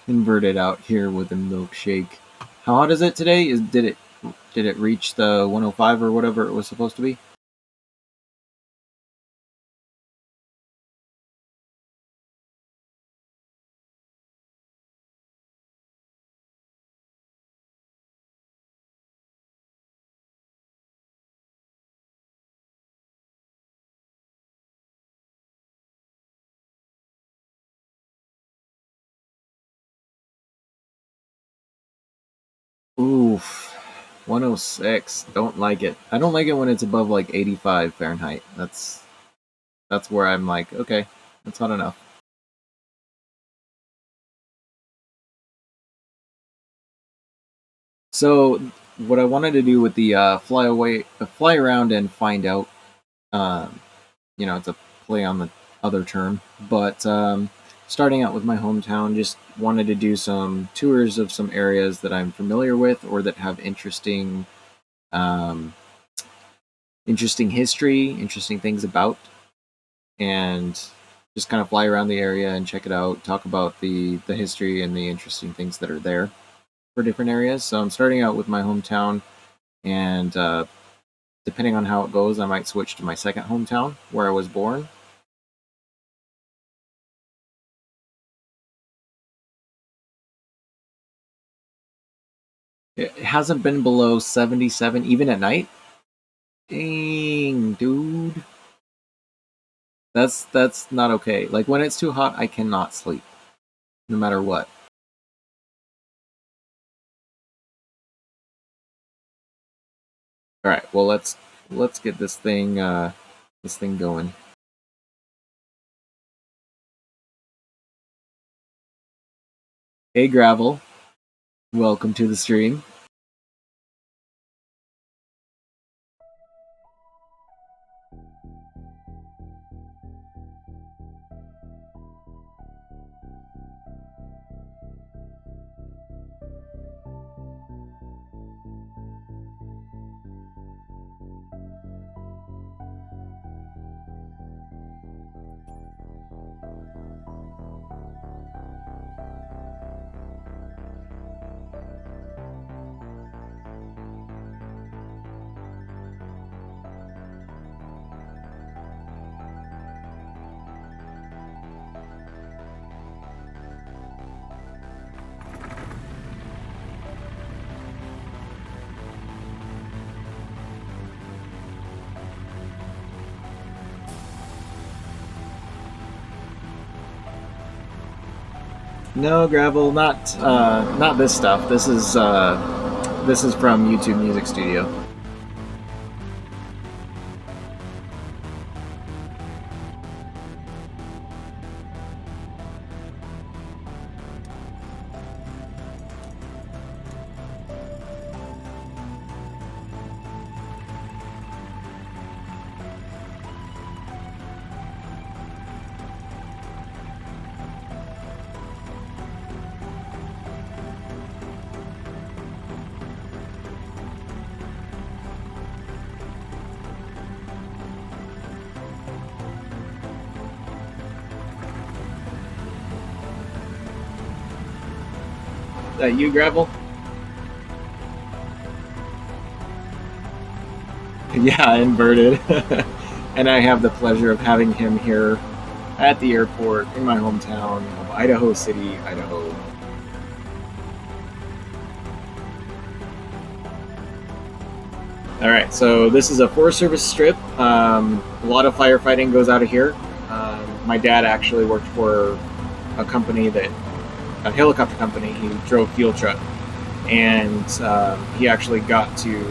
Inverted out here with a milkshake. How hot is it today? Did it reach the 105 or whatever it was supposed to be? Oof. 106. Don't like it. I don't like it when it's above like 85 Fahrenheit. That's where I'm like, okay, that's hot enough. So what I wanted to do with the fly around and find out, um, it's a play on the other term, but starting out with my hometown, just wanted to do some tours of some areas that I'm familiar with or that have um, interesting history, interesting things about, and just kind of fly around the area and check it out, talk about the history and the interesting things that are there for different areas. So I'm starting out with my hometown, and depending on how it goes, I might switch to my second hometown where I was born. It hasn't been below 77 even at night. Dang, dude. That's not okay. Like when it's too hot, I cannot sleep no matter what. All right, well let's get this thing going. Hey Gravel, welcome to the stream. No, Gravel, not this stuff. This is from YouTube Music Studio. That you, Gravel? Yeah, inverted. And I have the pleasure of having him here at the airport in my hometown of Idaho City, Idaho. All right, so this is a Forest Service strip. A lot of firefighting goes out of here. My dad actually worked for a helicopter company. He drove fuel truck, and he actually got to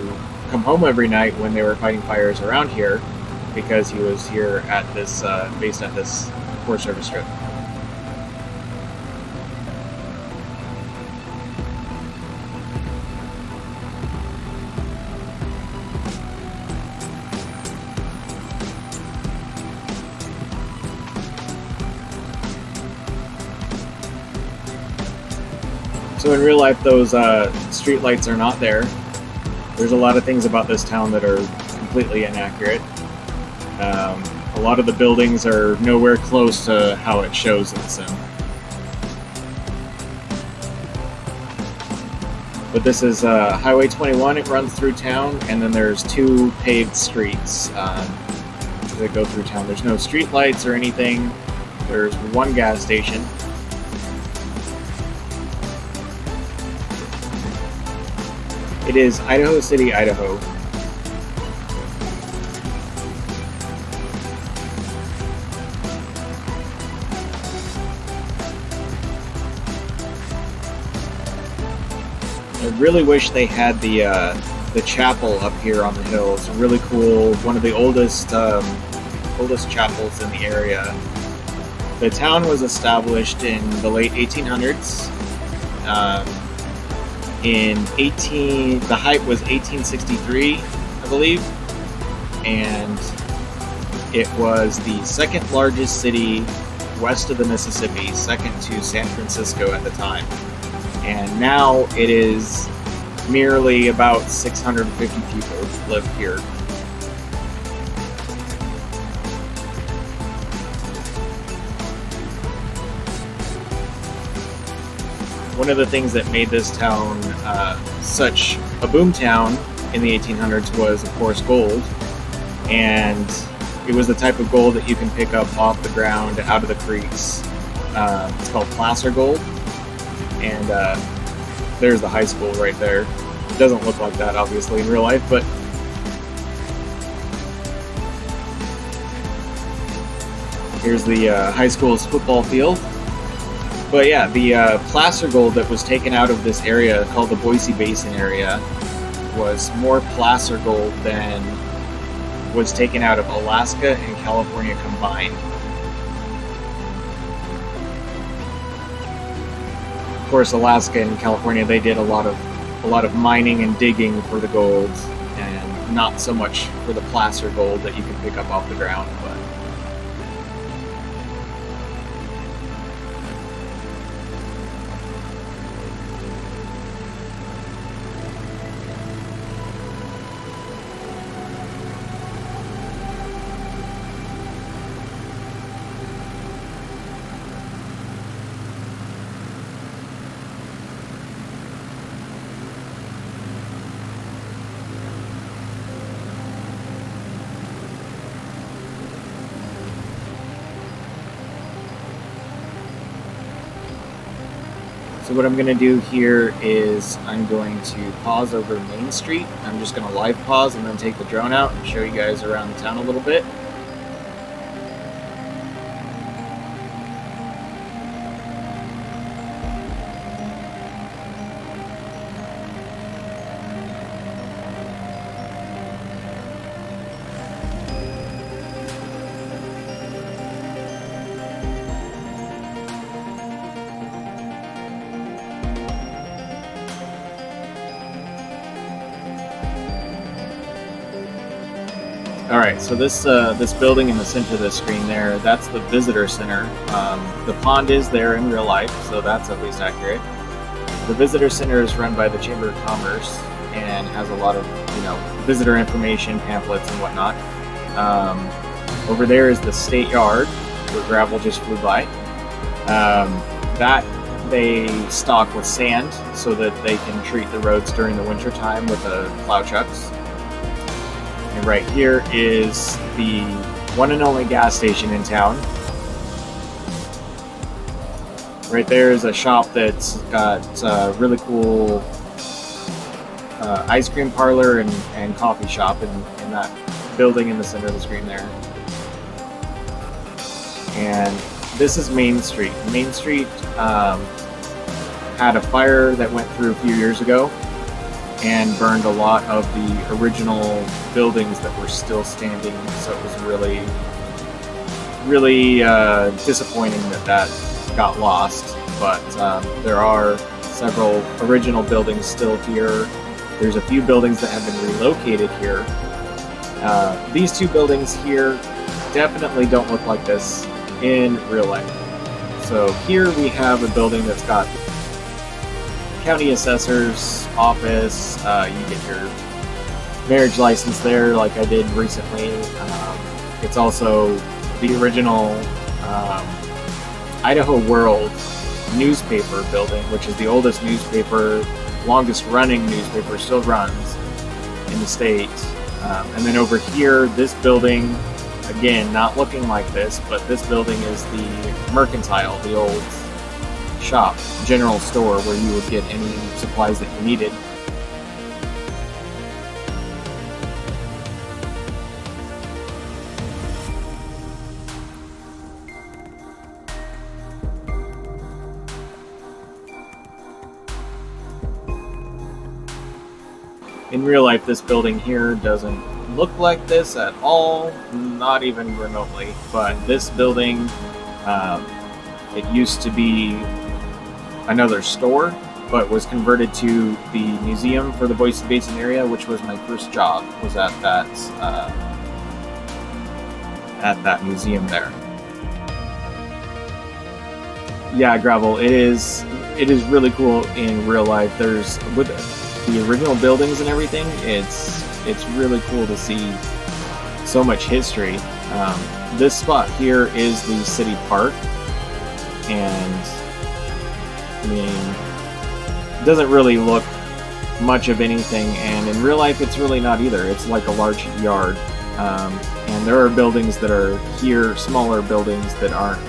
come home every night when they were fighting fires around here because he was here at this based at this Forest Service strip. So in real life, those street lights are not there. There's a lot of things about this town that are completely inaccurate. A lot of the buildings are nowhere close to how it shows in the sim. But this is Highway 21. It runs through town, and then there's 2 paved streets that go through town. There's no street lights or anything. There's 1 gas station. It is Idaho City, Idaho. I really wish they had the chapel up here on the hill. It's really cool. One of the oldest chapels in the area. The town was established in the late 1800s. The height was 1863, I believe, and it was the 2nd largest city west of the Mississippi, second to San Francisco at the time. And now it is merely about 650 people live here. One of the things that made this town such a boom town in the 1800s was, of course, gold. And it was the type of gold that you can pick up off the ground out of the creeks. It's called placer gold. And there's the high school right there. It doesn't look like that, obviously, in real life, but here's the high school's football field. But yeah, the placer gold that was taken out of this area, called the Boise Basin area, was more placer gold than was taken out of Alaska and California combined. Of course, Alaska and California, they did a lot of mining and digging for the gold, and not so much for the placer gold that you can pick up off the ground. But so what I'm going to do here is I'm going to pause over Main Street. I'm just going to live pause and then take the drone out and show you guys around the town a little bit. Alright, so this building in the center of the screen there, that's the visitor center. The pond is there in real life, so that's at least accurate. The visitor center is run by the Chamber of Commerce and has a lot of, visitor information, pamphlets, and whatnot. Over there is the state yard, where gravel just flew by. That they stock with sand so that they can treat the roads during the winter time with the plow trucks. And right here is the one and only gas station in town. Right there is a shop that's got really cool ice cream parlor and coffee shop in that building in the center of the screen there. And this is Main Street. Main Street had a fire that went through a few years ago and burned a lot of the original buildings that were still standing, so it was really, really disappointing that got lost. But there are several original buildings still here. There's a few buildings that have been relocated here. These 2 buildings here definitely don't look like this in real life. So here we have a building that's got county assessor's office. You get your marriage license there, like I did recently. It's also the original Idaho World newspaper building, which is the oldest newspaper longest running newspaper, still runs in the state. And then over here, this building, again, not looking like this, but this building is the Mercantile, the old shop, general store where you would get any supplies that you needed. In real life, this building here doesn't look like this at all, not even remotely. But this building, it used to be another store, but was converted to the museum for the Boise Basin area, which was my first job, was at that museum there. Yeah, gravel. It is really cool in real life. There's with the original buildings and everything. It's really cool to see so much history. This spot here is the city park, and I mean, it doesn't really look much of anything. And in real life, it's really not either. It's like a large yard, and there are buildings that are here, smaller buildings that aren't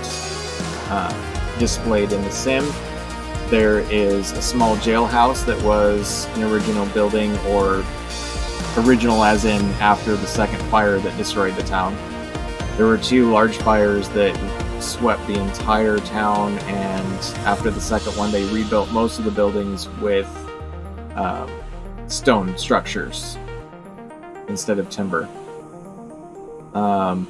displayed in the sim. There is a small jailhouse that was an original building, or original as in after the second fire that destroyed the town. There were 2 large fires that swept the entire town, and after the second one, they rebuilt most of the buildings with stone structures instead of timber.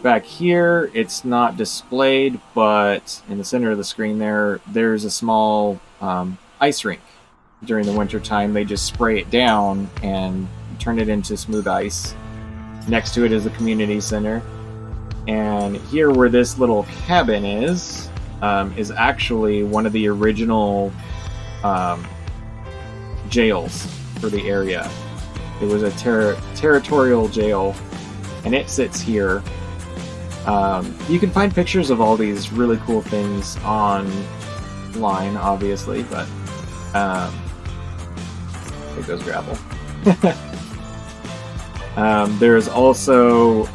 Back here, it's not displayed, but in the center of the screen there's a small ice rink. During the winter time, they just spray it down and turn it into smooth ice. Next to it is the community center. And here where this little cabin is actually one of the original jails for the area. It was a territorial jail, and it sits here. You can find pictures of all these really cool things online, obviously, but there goes gravel. There's also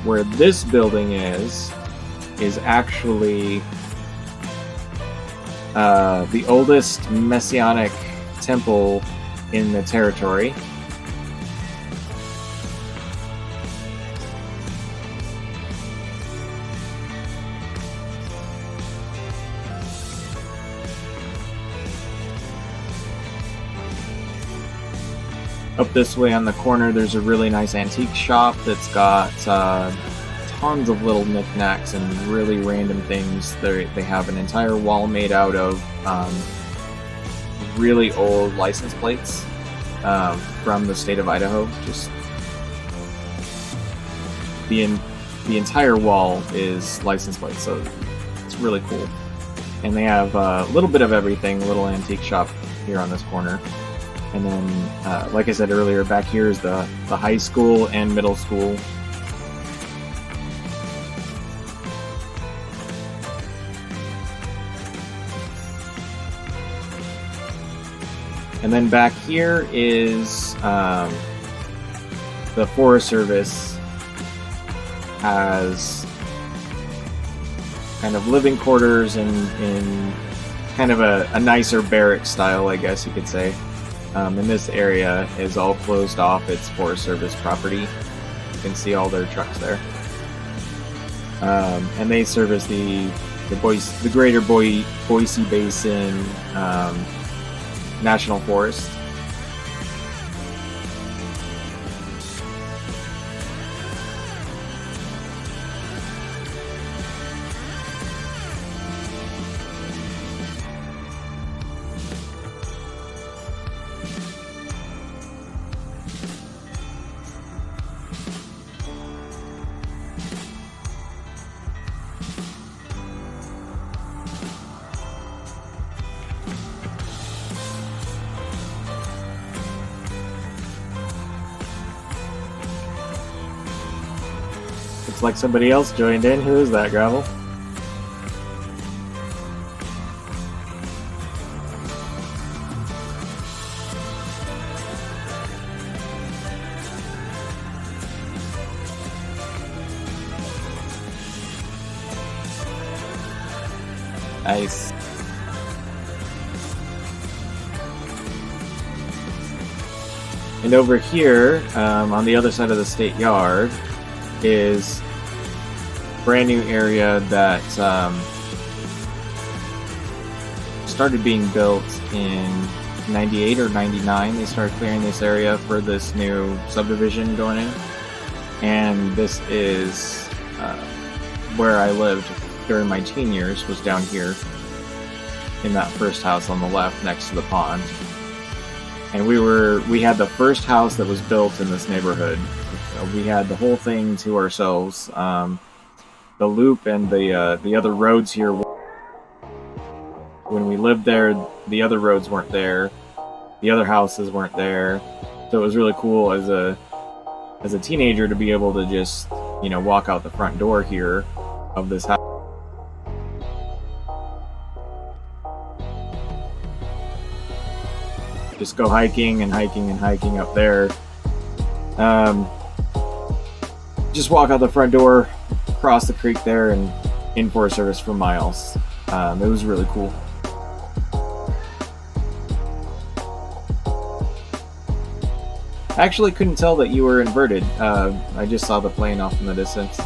where this building is actually the oldest Messianic temple in the territory. Up this way on the corner, there's a really nice antique shop that's got tons of little knickknacks and really random things. They have an entire wall made out of really old license plates from the state of Idaho. Just the entire wall is license plates, so it's really cool. And they have a little bit of everything, a little antique shop here on this corner. And then, like I said earlier, back here is the high school and middle school. And then back here is the Forest Service has kind of living quarters in kind of a nicer barrack style, I guess you could say. And this area is all closed off. It's Forest Service property. You can see all their trucks there. And they service the greater Boise Basin National Forest. Looks like somebody else joined in. Who is that, Gravel? Nice. And over here, on the other side of the state yard, is a brand new area that started being built in 98 or 99. They started clearing this area for this new subdivision going in. And this is where I lived during my teen years, was down here in that first house on the left next to the pond. And we had the first house that was built in this neighborhood. We had the whole thing to ourselves. The loop and the other roads here. When we lived there, the other roads weren't there. The other houses weren't there. So it was really cool as a teenager to be able to just, walk out the front door here of this house. Just go hiking and hiking and hiking up there. Just walk out the front door, cross the creek there, and in Forest Service for miles. It was really cool. I actually couldn't tell that you were inverted. I just saw the plane off in the distance.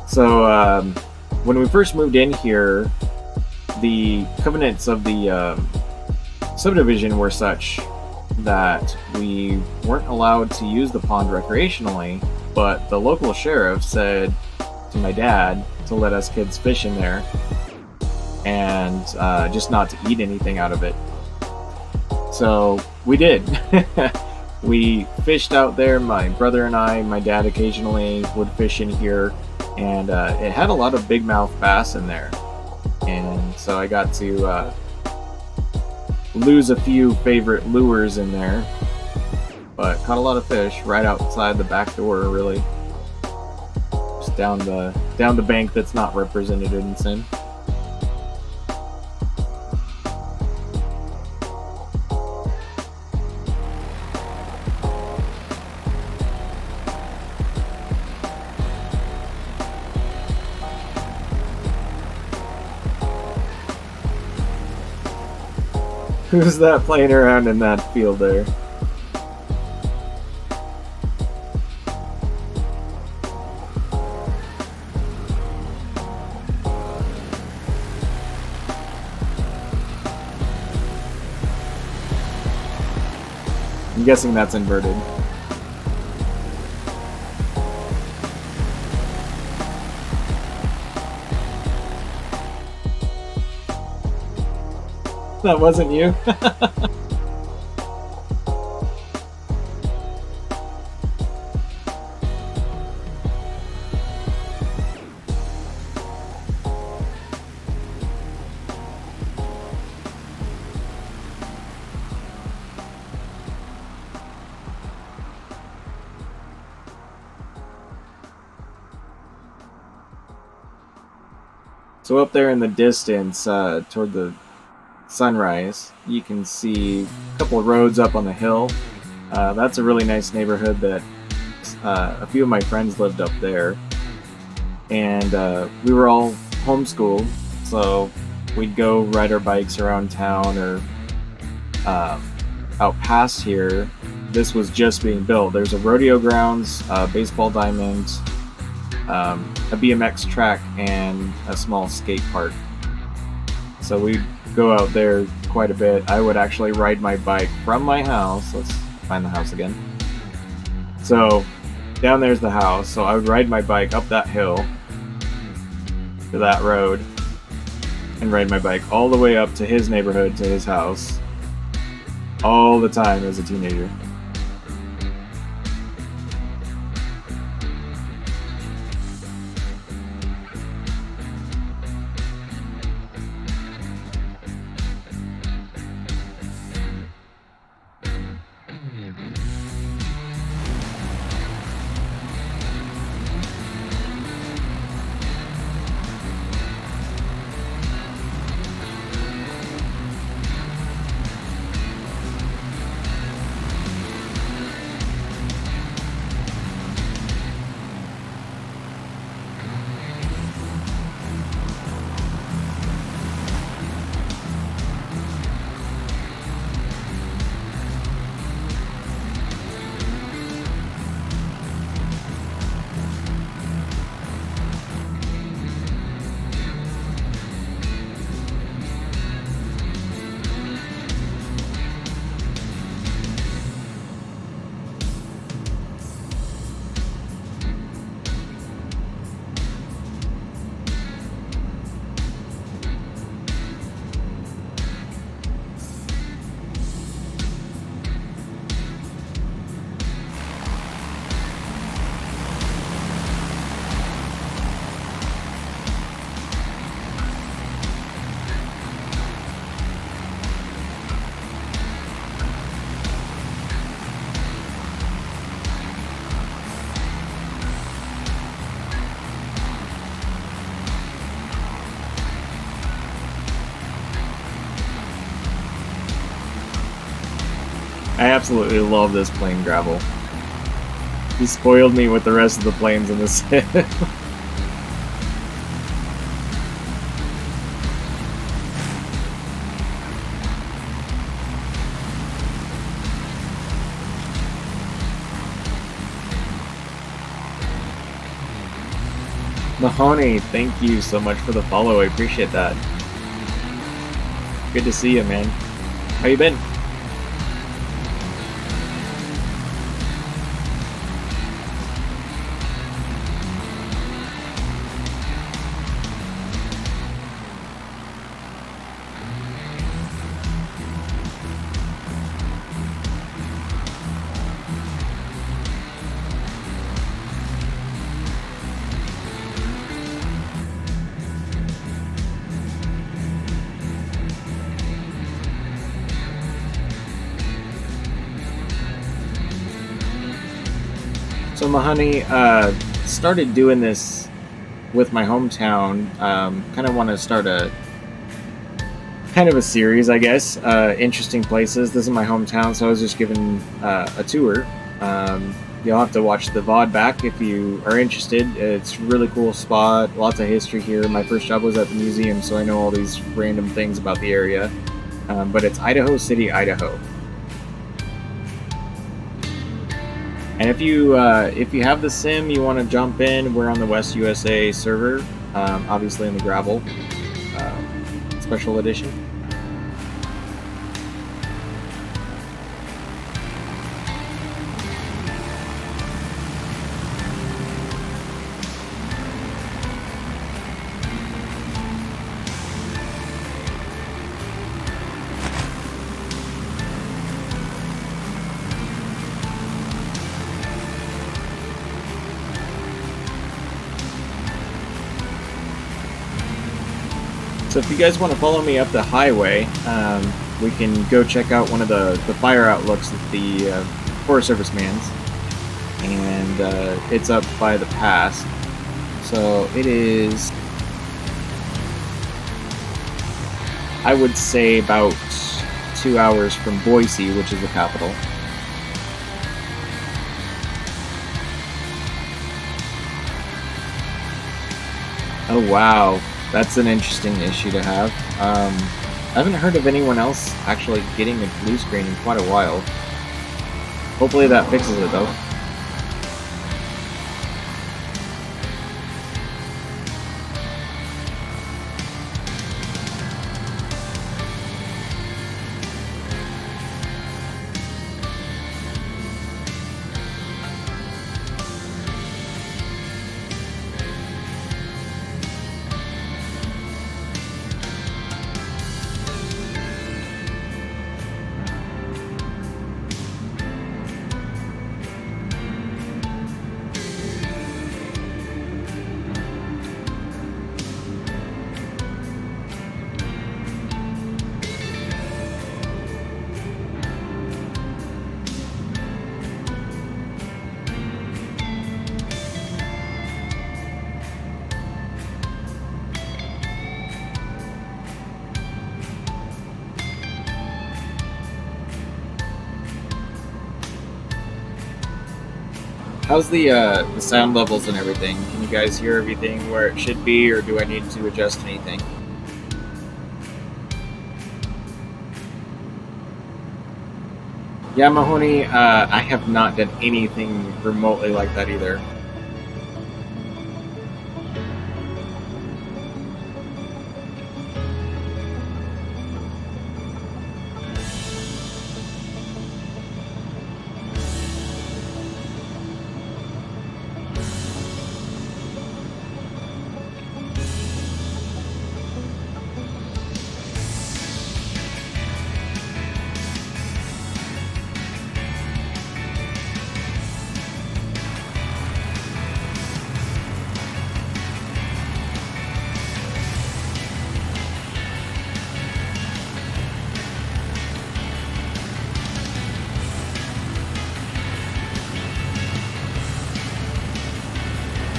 So, when we first moved in here, the covenants of the subdivision were such that we weren't allowed to use the pond recreationally, but the local sheriff said to my dad to let us kids fish in there and just not to eat anything out of it. So we did. We fished out there. My brother and I, my dad occasionally would fish in here, and it had a lot of big mouth bass in there. And so I got to lose a few favorite lures in there, but caught a lot of fish right outside the back door, really. Just down the bank that's not represented in sin. Who's that playing around in that field there? I'm guessing that's inverted. That wasn't you? So up there in the distance, toward the sunrise, you can see a couple of roads up on the hill. That's a really nice neighborhood that a few of my friends lived up there. And we were all homeschooled, so we'd go ride our bikes around town or out past here. This was just being built. There's a rodeo grounds, baseball diamond, a BMX track, and a small skate park. So we'd go out there quite a bit. I would actually ride my bike from my house. Let's find the house again. So down there's the house. So I would ride my bike up that hill to that road and ride my bike all the way up to his neighborhood, to his house, all the time as a teenager. I absolutely love this plane gravel. He spoiled me with the rest of the planes in this. Mahoney, thank you so much for the follow. I appreciate that. Good to see you, man. How you been? So Mahoney, started doing this with my hometown. Kind of want to start a kind of a series, I guess. Interesting places. This is my hometown, so I was just giving a tour. You'll have to watch the VOD back if you are interested. It's a really cool spot. Lots of history here. My first job was at the museum, so I know all these random things about the area. But it's Idaho City, Idaho. And if you have the sim, you want to jump in. We're on the West USA server, obviously in the gravel special edition. So if you guys want to follow me up the highway, we can go check out one of the fire outlooks that the Forest Service mans, and it's up by the pass. So it is, I would say, about 2 hours from Boise, which is the capital. Oh wow, that's an interesting issue to have. I haven't heard of anyone else actually getting a blue screen in quite a while. Hopefully that fixes it though. How's the sound levels and everything? Can you guys hear everything where it should be, or do I need to adjust anything? Yeah, Mahoney, I have not done anything remotely like that either.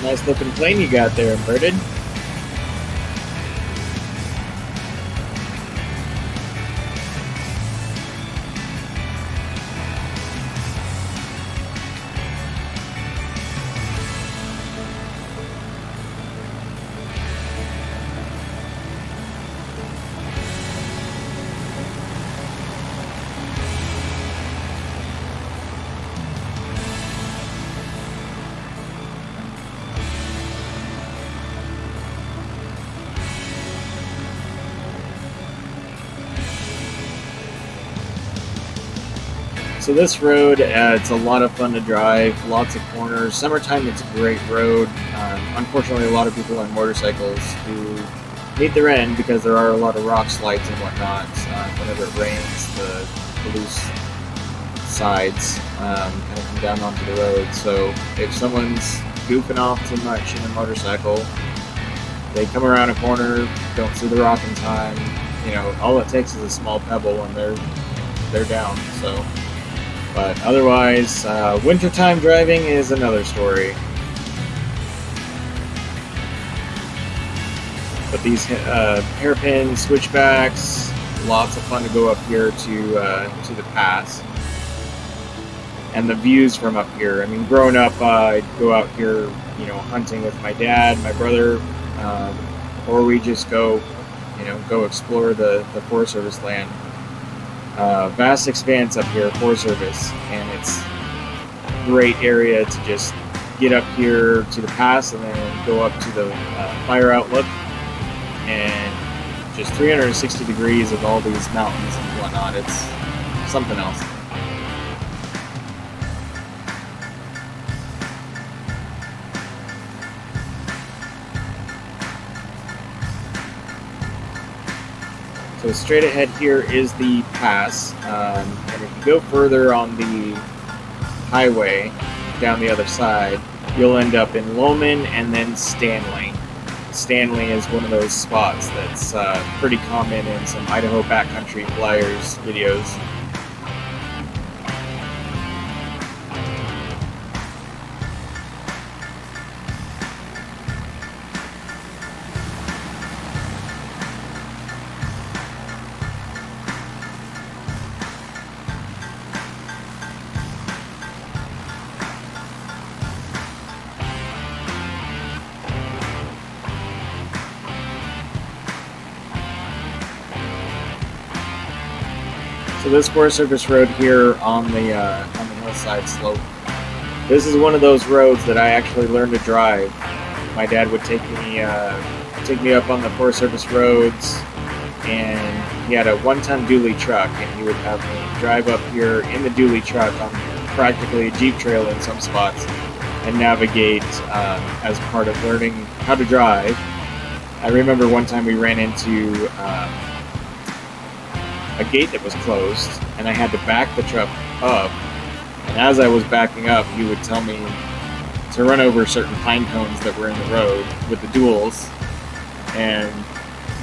Nice looking plane you got there, Inverted. So this road, it's a lot of fun to drive, lots of corners. Summertime, it's a great road. Unfortunately, a lot of people on motorcycles who meet their end because there are a lot of rock slides and whatnot. Whenever it rains, the loose sides kind of come down onto the road. So if someone's goofing off too much in a motorcycle, they come around a corner, don't see the rock in time. All it takes is a small pebble and they're down. So. But otherwise, wintertime driving is another story. But these hairpin switchbacks, lots of fun to go up here to the pass. And the views from up here. I mean, growing up, I'd go out here, hunting with my dad, my brother, or we just go explore the Forest Service land. Vast expanse up here, Forest Service, and it's a great area to just get up here to the pass and then go up to the fire outlook, and just 360 degrees of all these mountains and whatnot. It's something else. So straight ahead here is the pass, and if you go further on the highway down the other side, you'll end up in Lowman and then Stanley. Stanley is one of those spots that's pretty common in some Idaho backcountry flyers videos. So this Forest Service road here on the hillside slope, this is one of those roads that I actually learned to drive. My dad would take me up on the Forest Service roads, and he had a one-ton dually truck, and he would have me drive up here in the dually truck on practically a Jeep trail in some spots and navigate as part of learning how to drive. I remember one time we ran into a gate that was closed, and I had to back the truck up, and as I was backing up, he would tell me to run over certain pine cones that were in the road with the duals, and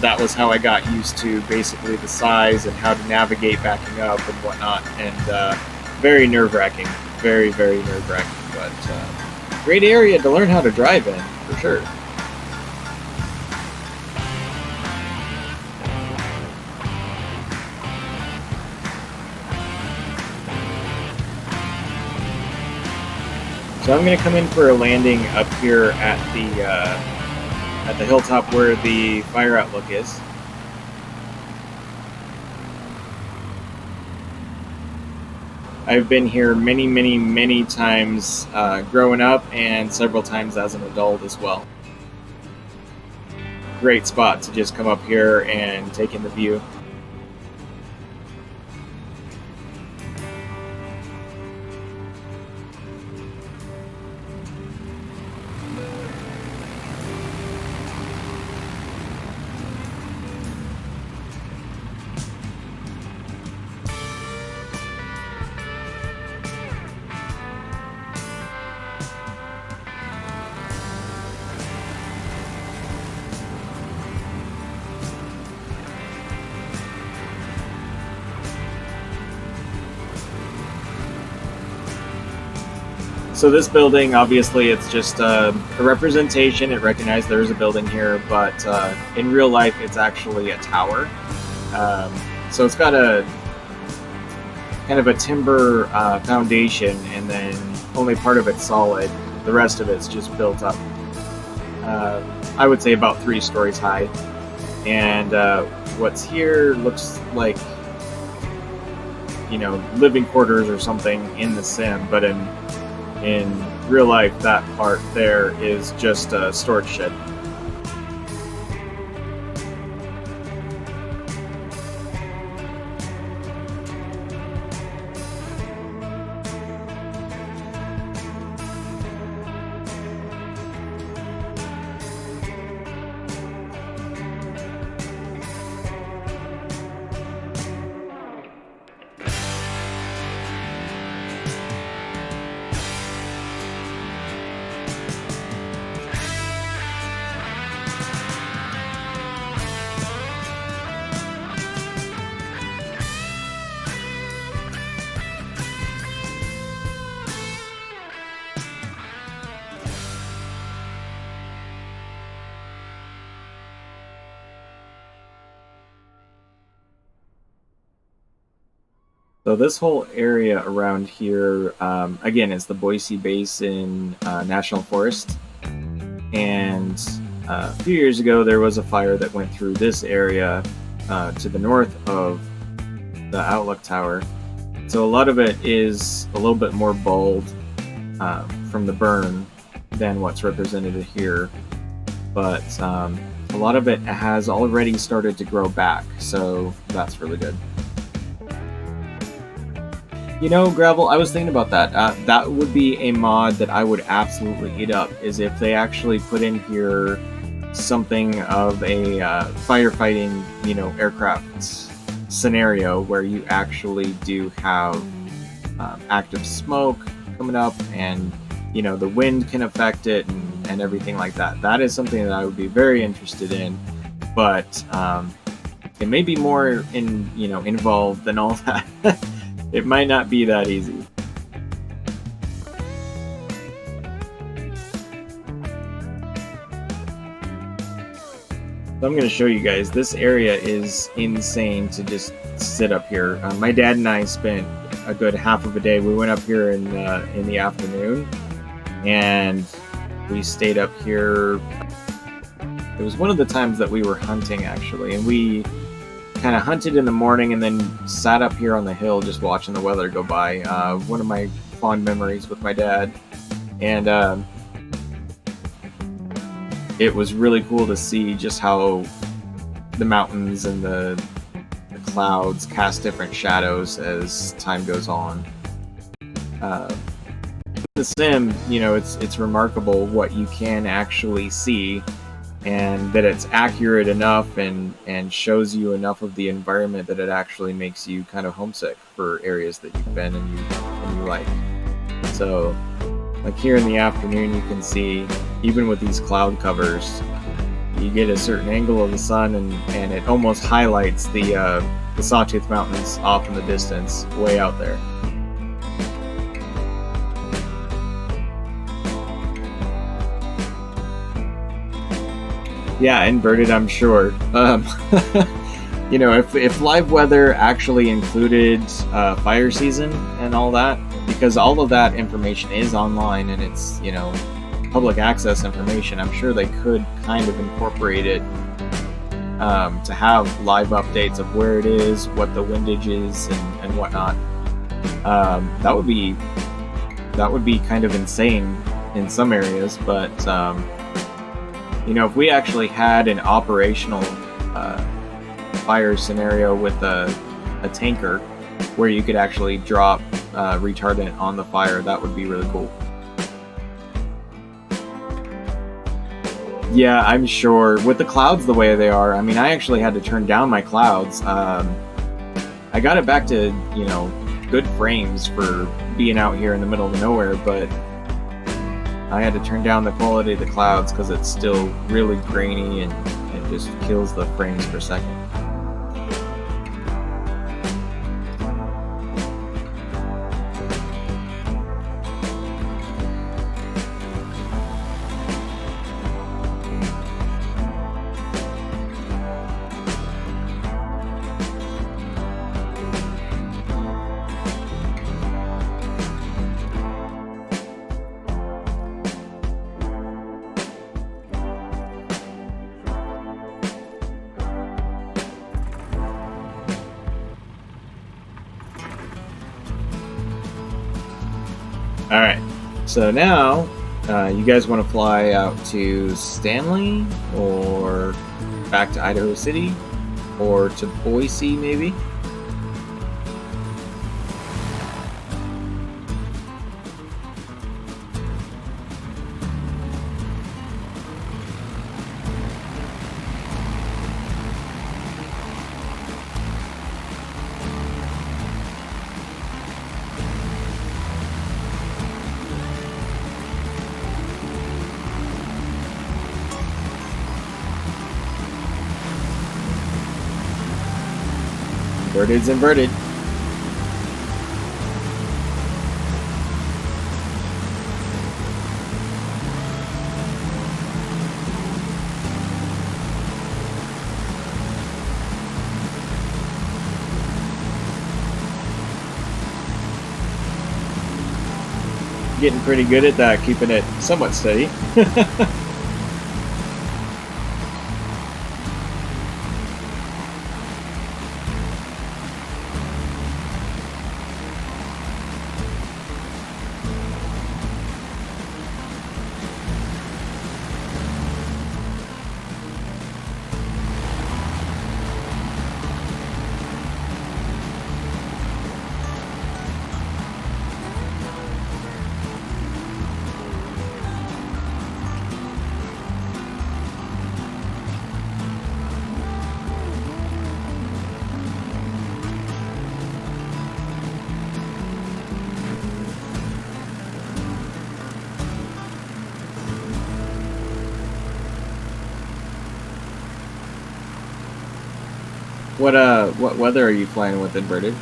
that was how I got used to basically the size and how to navigate backing up and whatnot, and very nerve-wracking, very, very nerve-wracking, but great area to learn how to drive in, for sure. So I'm going to come in for a landing up here at the hilltop where the fire outlook is. I've been here many, many, many times growing up and several times as an adult as well. Great spot to just come up here and take in the view. So this building, obviously, it's just a representation. It recognized there is a building here, but in real life, it's actually a tower. So it's got a kind of a timber foundation, and then only part of it's solid. The rest of it's just built up. I would say about 3 stories high. And what's here looks like, living quarters or something in the sim, but in real life, that part there is just a storage shed. So this whole area around here, again, is the Boise Basin National Forest. And a few years ago, there was a fire that went through this area to the north of the Outlook Tower. So a lot of it is a little bit more bald from the burn than what's represented here. But a lot of it has already started to grow back, so that's really good. You know, Gravel, I was thinking about that. That would be a mod that I would absolutely eat up, is if they actually put in here something of a firefighting, aircraft scenario where you actually do have active smoke coming up, and the wind can affect it, and everything like that. That is something that I would be very interested in, but it may be more involved than all that. It might not be that easy. So I'm going to show you guys. This area is insane to just sit up here. My dad and I spent a good half of a day. We went up here in the afternoon, and we stayed up here. It was one of the times that we were hunting, actually, and we kind of hunted in the morning and then sat up here on the hill just watching the weather go by. One of my fond memories with my dad. And it was really cool to see just how the mountains and the clouds cast different shadows as time goes on. The sim, it's remarkable what you can actually see, and that it's accurate enough and shows you enough of the environment that it actually makes you kind of homesick for areas that you've been and you like. So, like here in the afternoon, you can see, even with these cloud covers, you get a certain angle of the sun, and it almost highlights the Sawtooth Mountains off in the distance, way out there. Yeah, inverted, I'm sure. If live weather actually included fire season and all that, because all of that information is online and it's, public access information, I'm sure they could kind of incorporate it to have live updates of where it is, what the windage is, and whatnot. That would be kind of insane in some areas, but if we actually had an operational fire scenario with a tanker where you could actually drop retardant on the fire, that would be really cool. Yeah, I'm sure. With the clouds the way they are, I actually had to turn down my clouds. I got it back to, good frames for being out here in the middle of nowhere, but I had to turn down the quality of the clouds because it's still really grainy and it just kills the frames per second. Alright, so now you guys want to fly out to Stanley, or back to Idaho City, or to Boise maybe? Inverted's inverted. Getting pretty good at that, keeping it somewhat steady. What weather are you flying with inverted?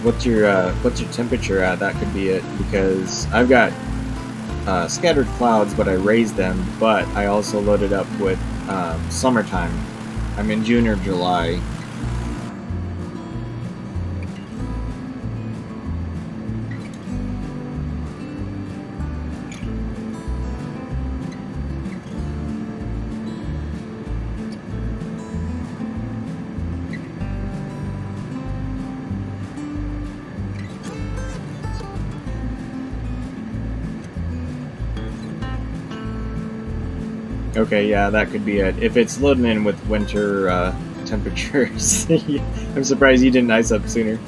What's your temperature at? That could be it, because I've got scattered clouds, but I raised them. But I also loaded up with summertime. I'm in June or July. Okay, yeah, that could be it. If it's loading in with winter temperatures, I'm surprised you didn't ice up sooner.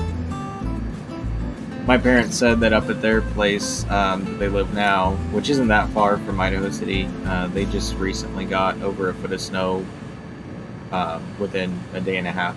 My parents said that up at their place that they live now, which isn't that far from Idaho City, they just recently got over a foot of snow within a day and a half.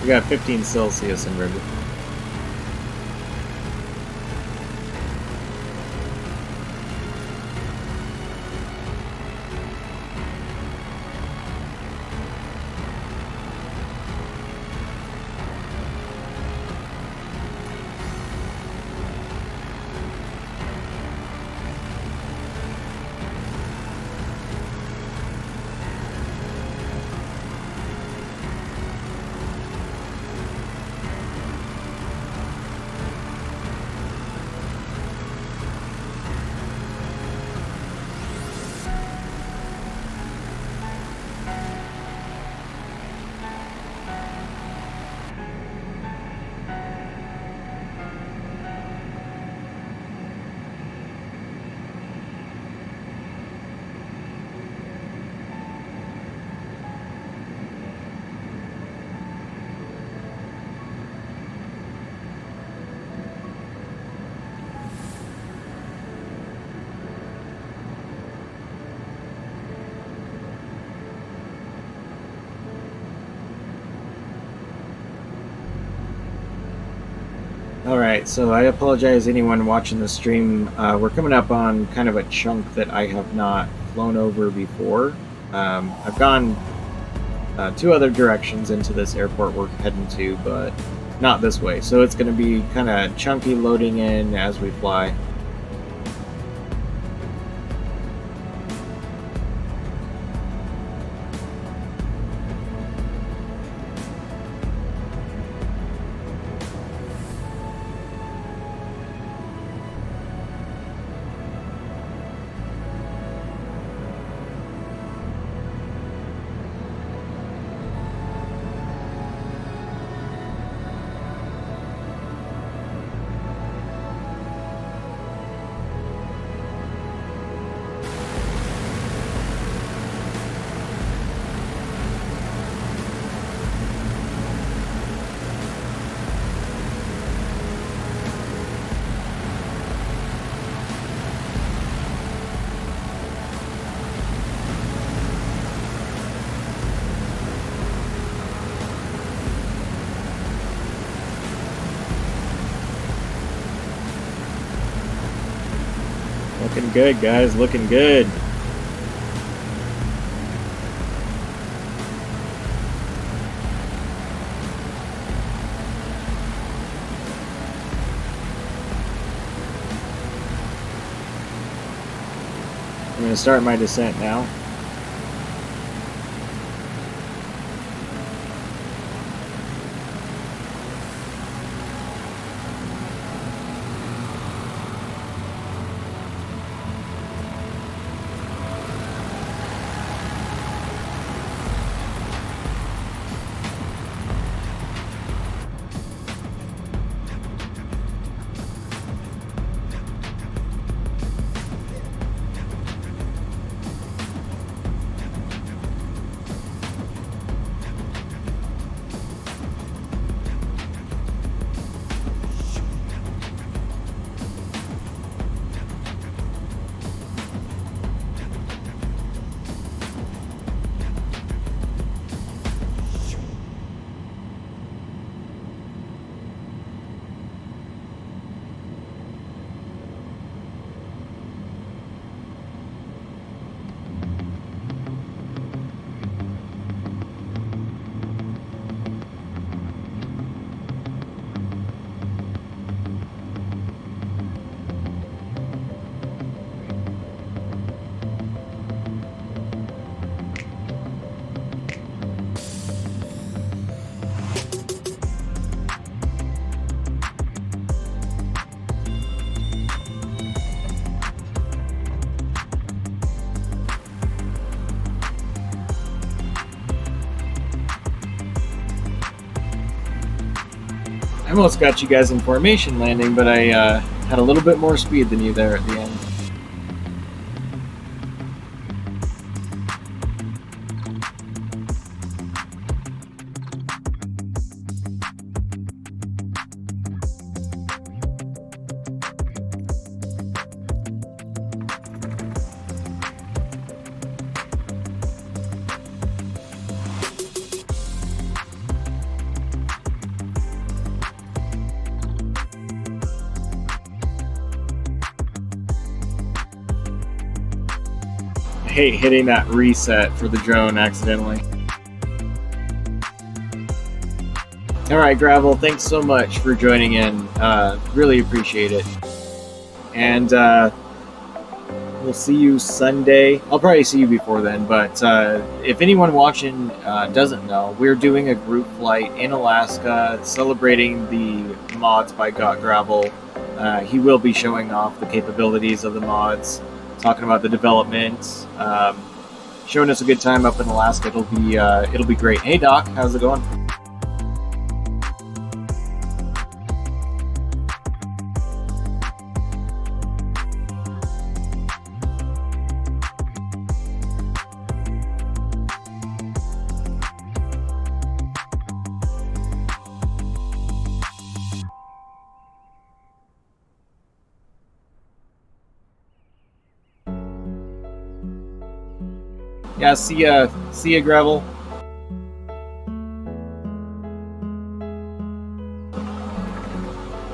We got 15 Celsius in River. Alright, so I apologize anyone watching the stream. We're coming up on kind of a chunk that I have not flown over before. I've gone two other directions into this airport we're heading to, but not this way. So it's going to be kind of chunky loading in as we fly. Looking good, guys. Looking good. I'm going to start my descent now. I almost got you guys in formation landing, but I had a little bit more speed than you there at the end. I hate hitting that reset for the drone accidentally. Alright, Gravel, thanks so much for joining in. Really appreciate it. And we'll see you Sunday. I'll probably see you before then, but if anyone watching doesn't know, we're doing a group flight in Alaska celebrating the mods by Got Gravel. He will be showing off the capabilities of the mods, talking about the development, showing us a good time up in Alaska. It'll be great. Hey Doc, how's it going? Yeah, see ya, Gravel.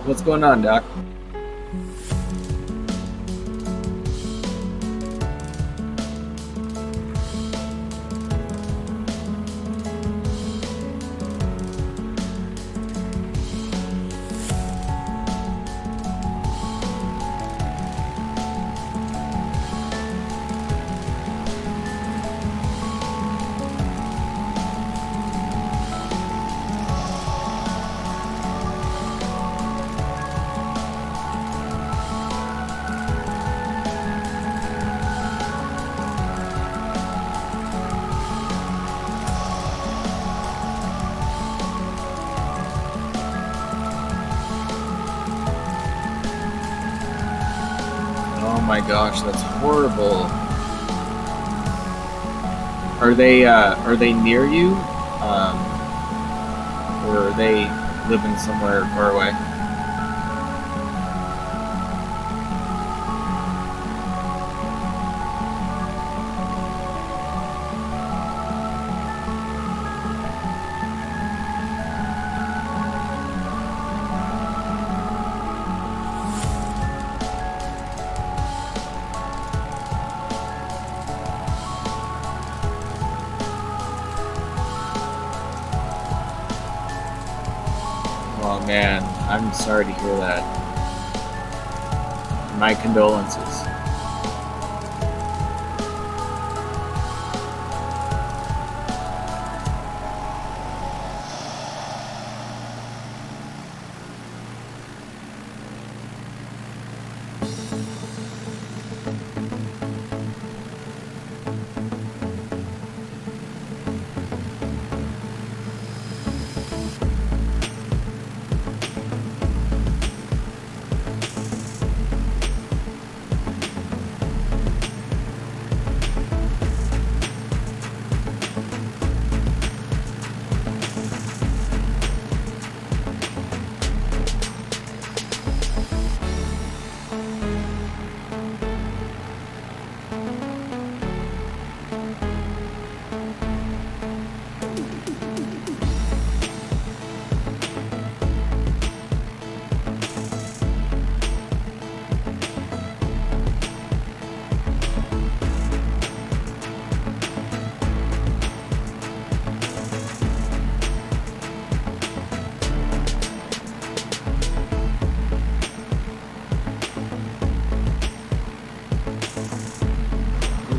What's going on, Doc? Oh my gosh, that's horrible. Are they near you? Or are they living somewhere far away? Oh man, I'm sorry to hear that. My condolences.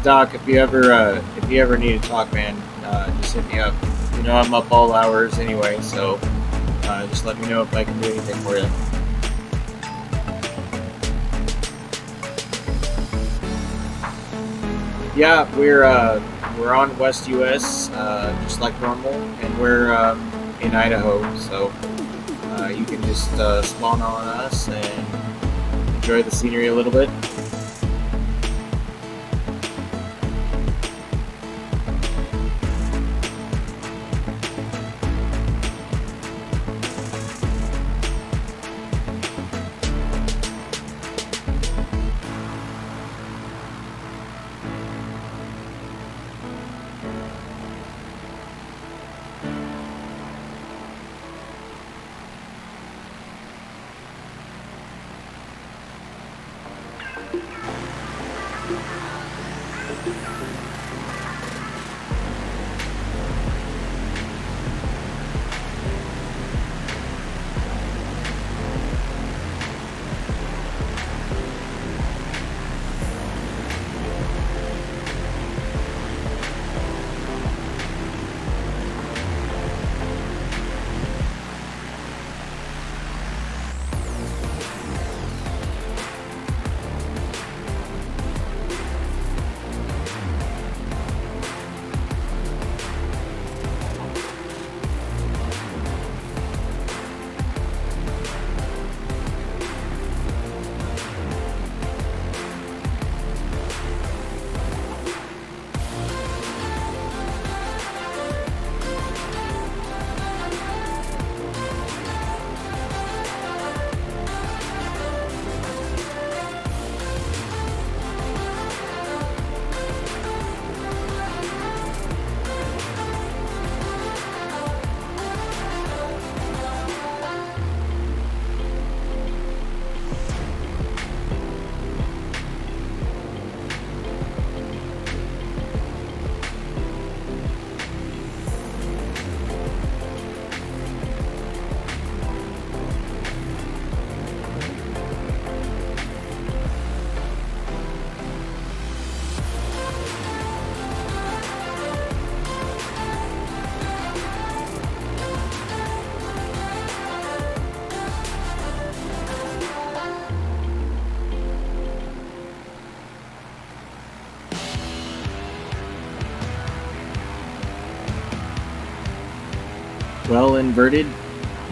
Doc, if you ever need to talk, man, just hit me up. You know I'm up all hours anyway, so just let me know if I can do anything for you. Yeah, we're on West US, just like normal, and we're in Idaho, so you can just spawn on us and enjoy the scenery a little bit. Well, inverted,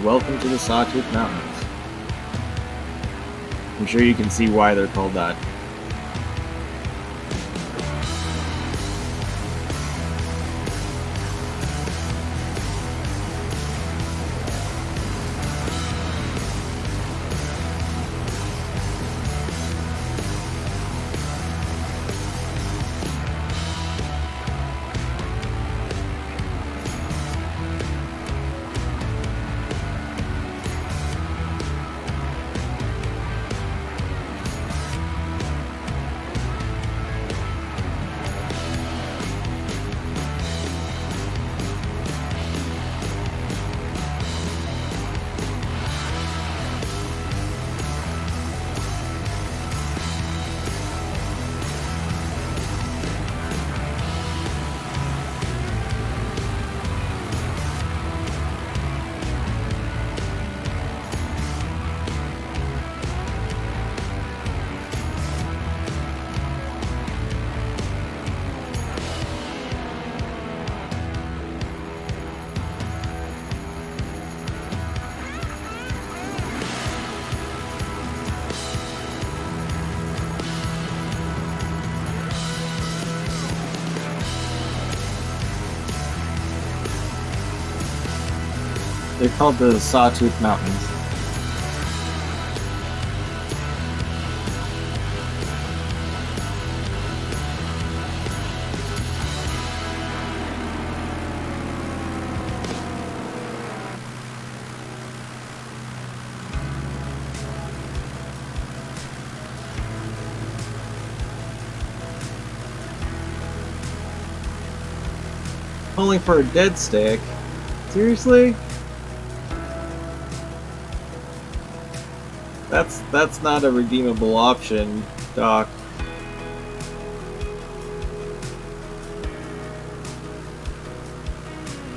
welcome to the Sawtooth Mountains. I'm sure you can see why they're called that. They're called the Sawtooth Mountains. Only for a dead stick? Seriously? That's not a redeemable option, Doc.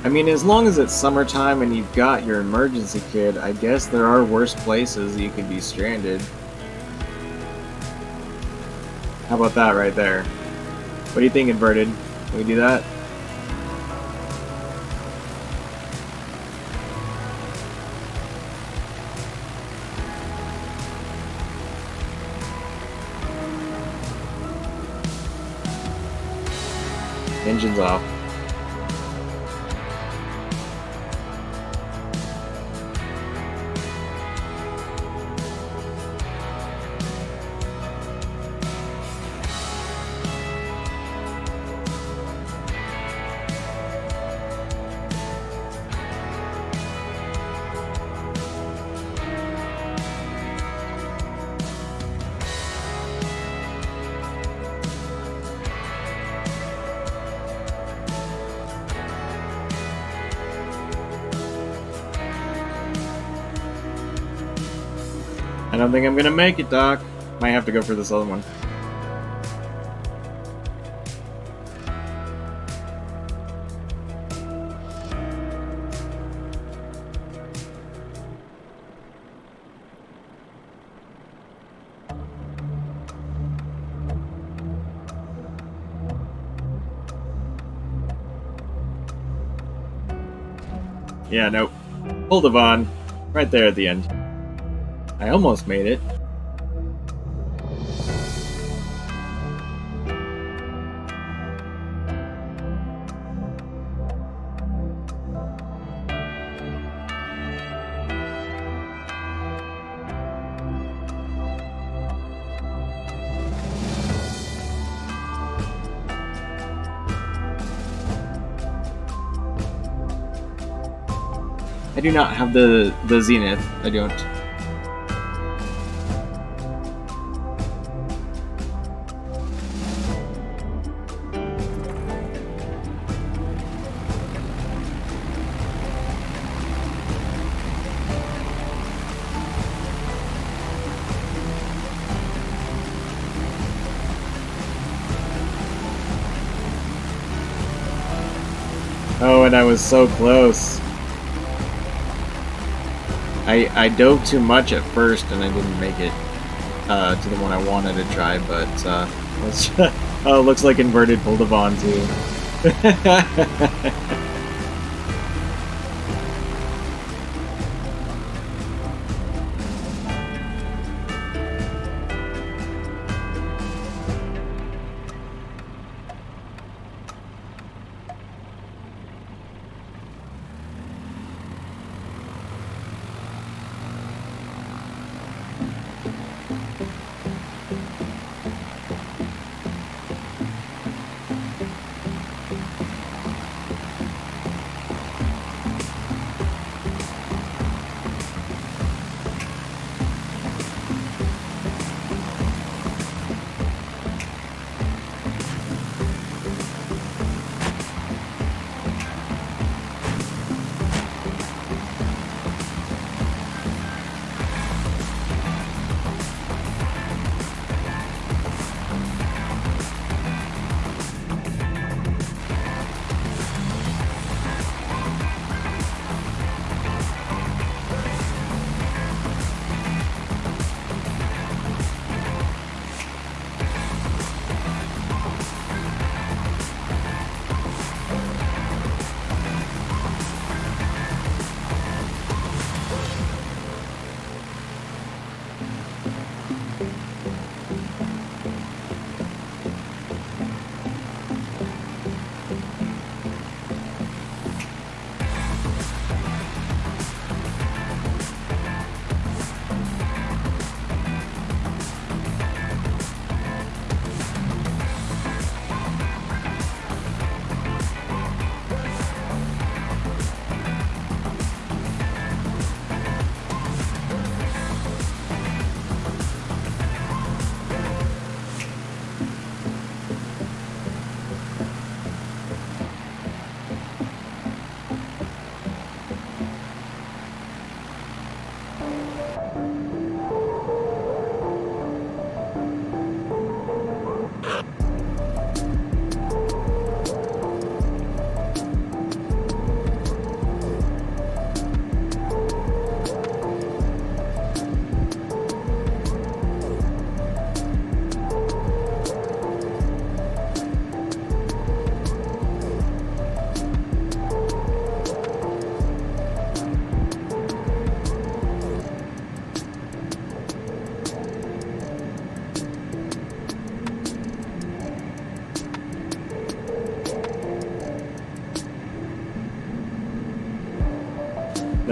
I mean, as long as it's summertime and you've got your emergency kit, I guess there are worse places you could be stranded. How about that right there? What do you think, Inverted? Can we do that? Engine's off. I don't think I'm gonna make it, Doc. Might have to go for this other one. Yeah, nope. Hold it on. Right there at the end. I almost made it. I do not have the Zenith. I don't. Oh, and I was so close. I dove too much at first and I didn't make it to the one I wanted to try, but oh, it looks like Inverted pulled a Vaughn too.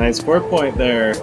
Nice 4-point there.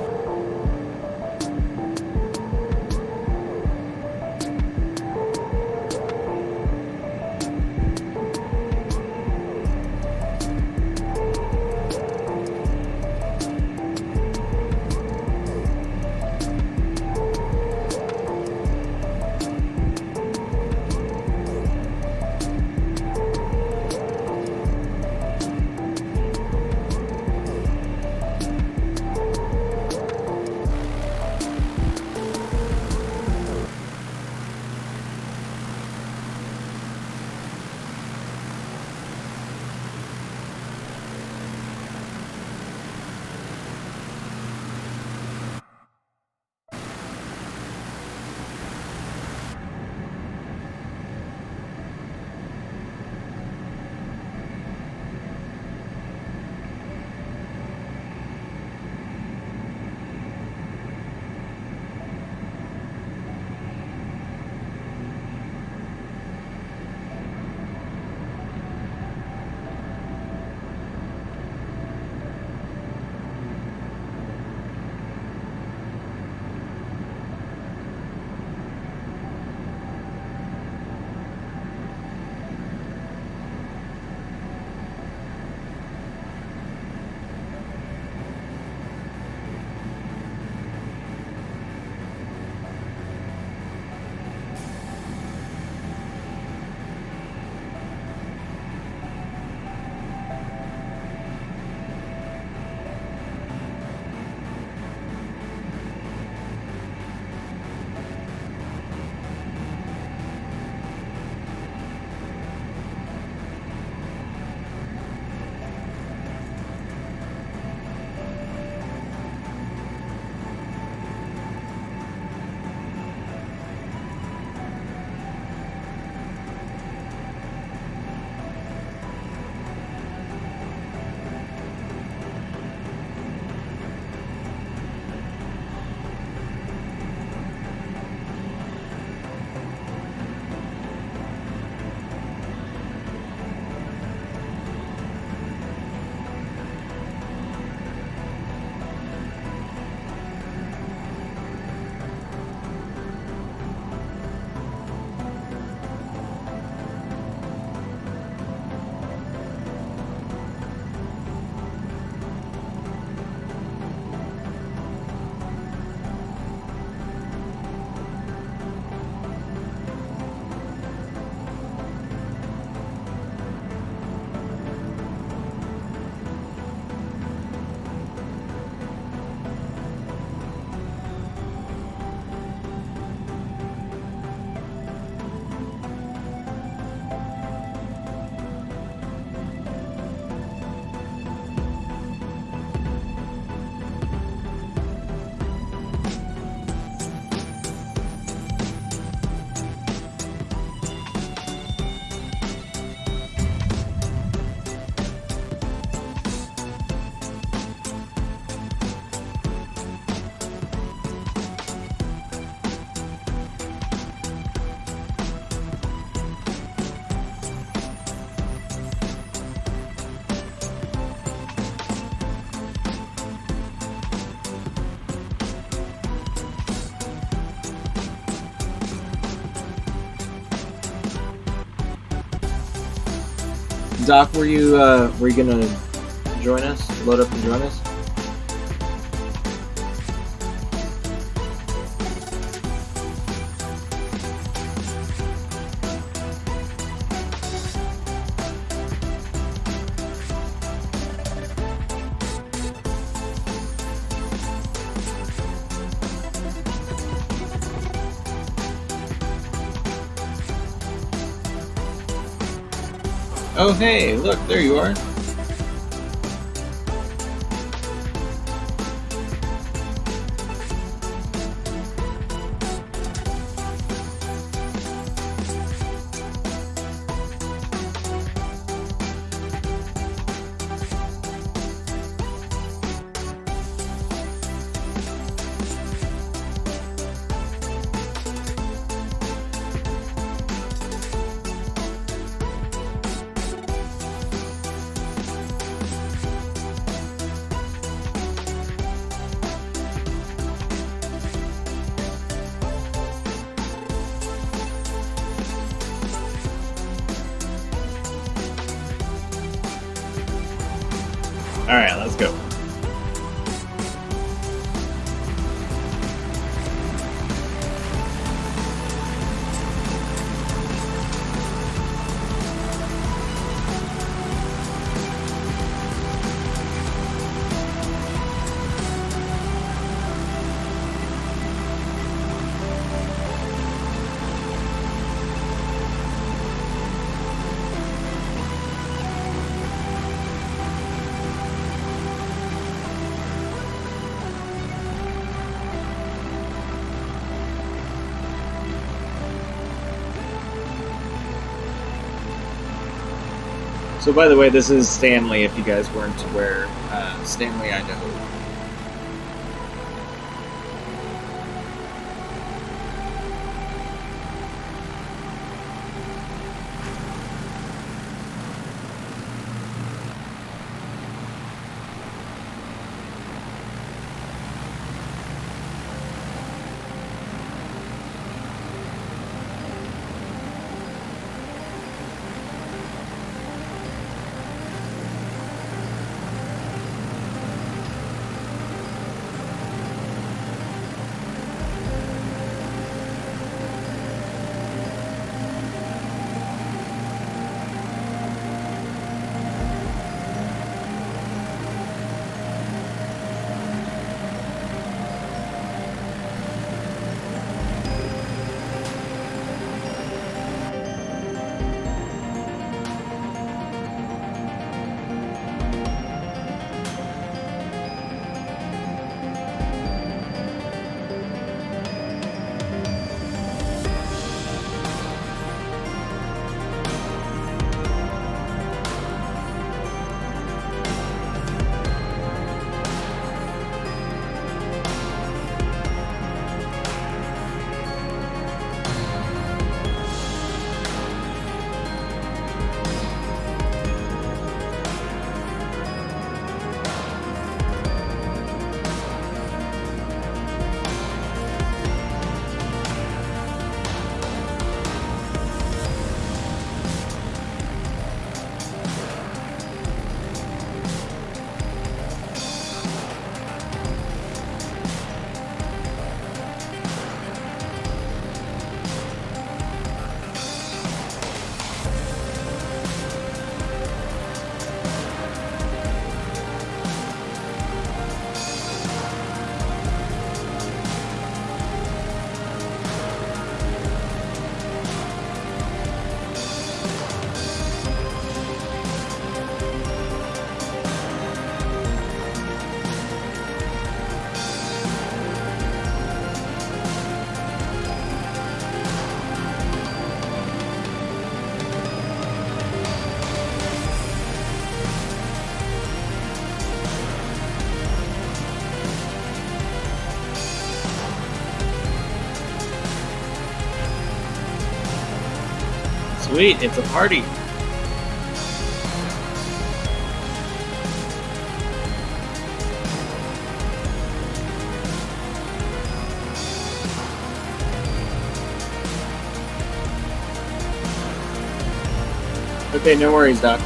Doc, were you gonna join us? Load up and join us? Oh hey, look, there you are. All right, let's go. So, by the way, this is Stanley. If you guys weren't aware, Stanley, Idaho. Sweet, it's a party. Okay, no worries, Doc.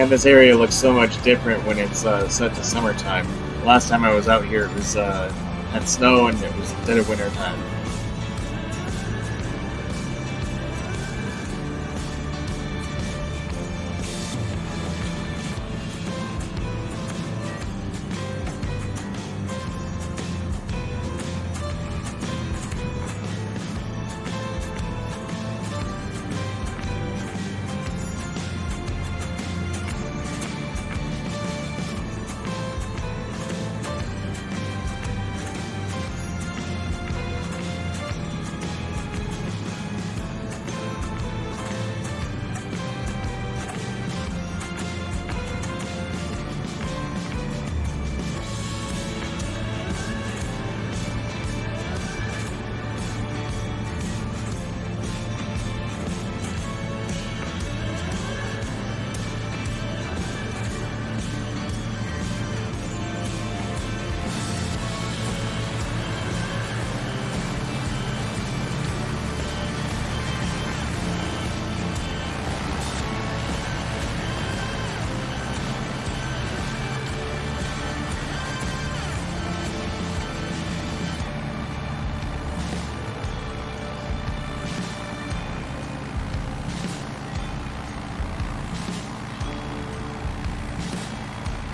And this area looks so much different when it's set to summertime. Last time I was out here, it was had snow and it was dead of winter time.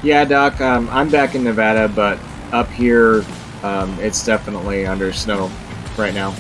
Yeah, Doc. I'm back in Nevada, but up here, it's definitely under snow right now.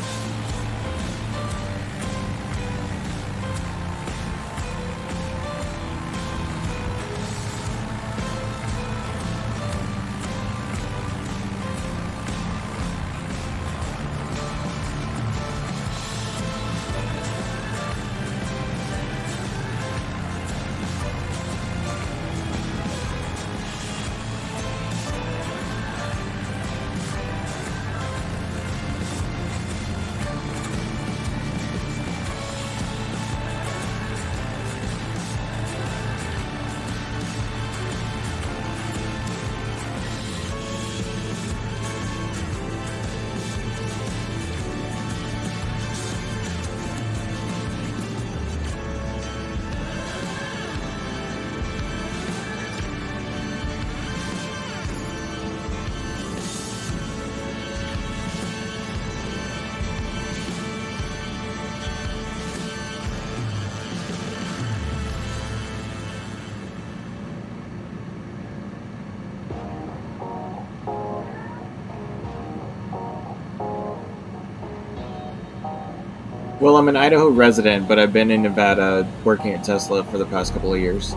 Well, I'm an Idaho resident, but I've been in Nevada working at Tesla for the past couple of years.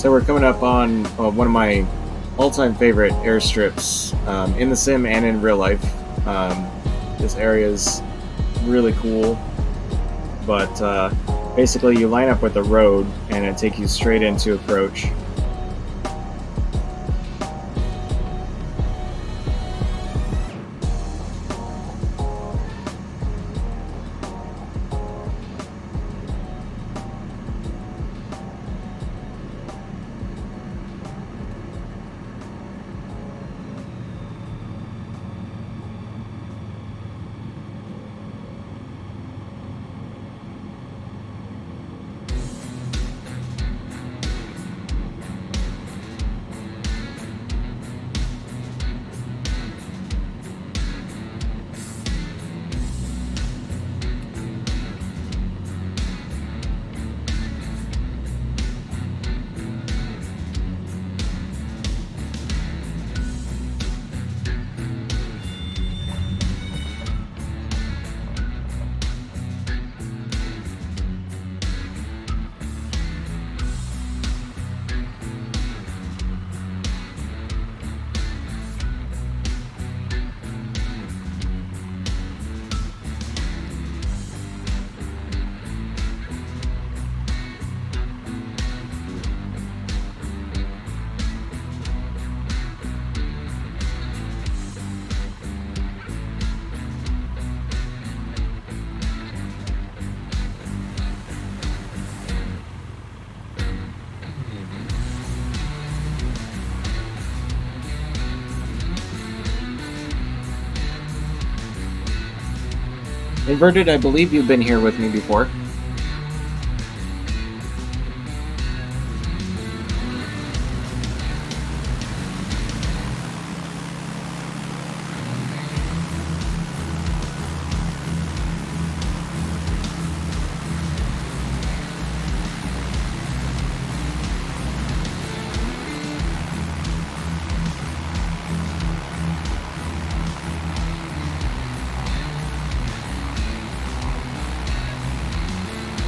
So we're coming up on one of my all-time favorite airstrips in the sim and in real life. This area is really cool, but basically you line up with the road and it takes you straight into approach. Inverted, I believe you've been here with me before.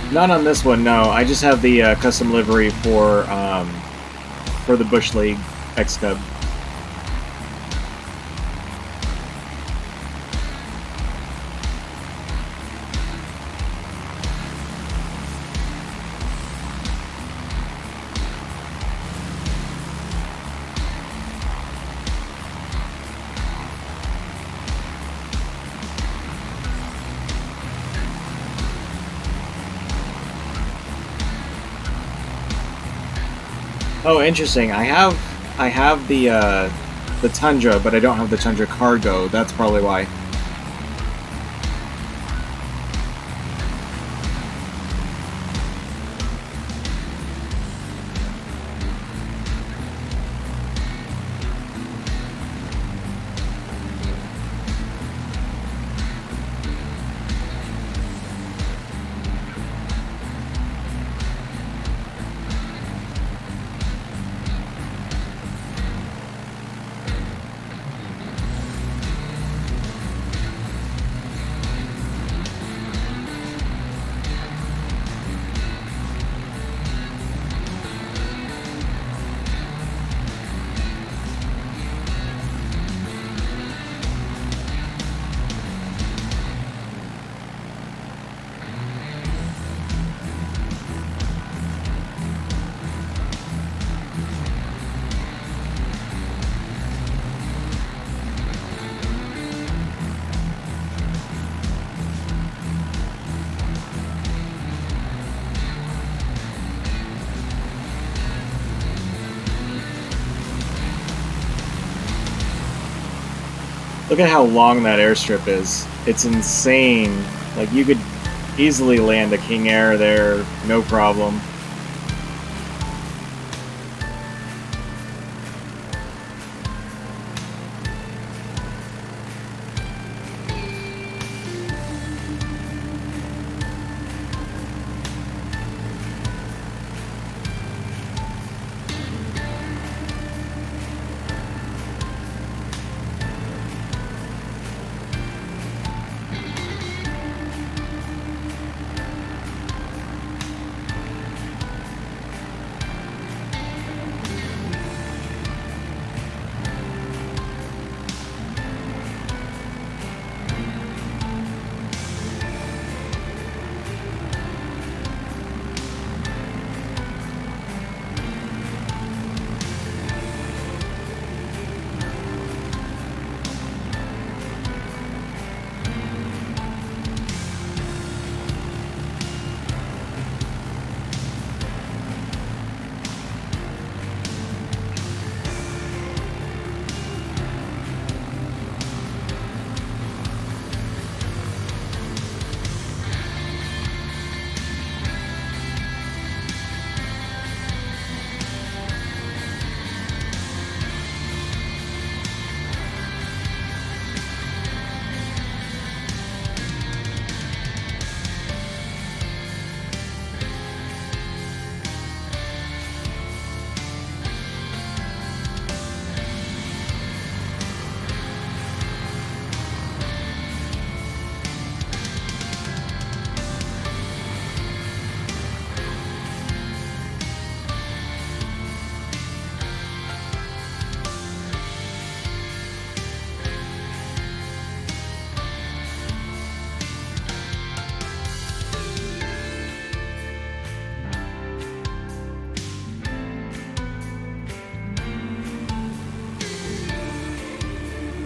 Not on this one, no. I just have the custom livery for the Bush League X Cub. Oh, interesting. I have the Tundra, but I don't have the Tundra Cargo. That's probably why. Look at how long that airstrip is. It's insane. Like, you could easily land a King Air there, no problem.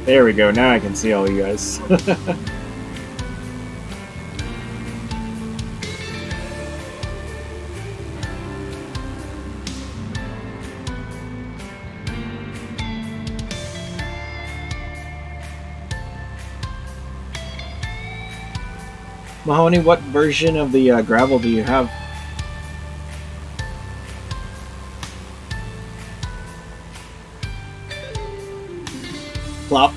There we go. Now I can see all you guys. Mahoney, what version of the gravel do you have? Plop.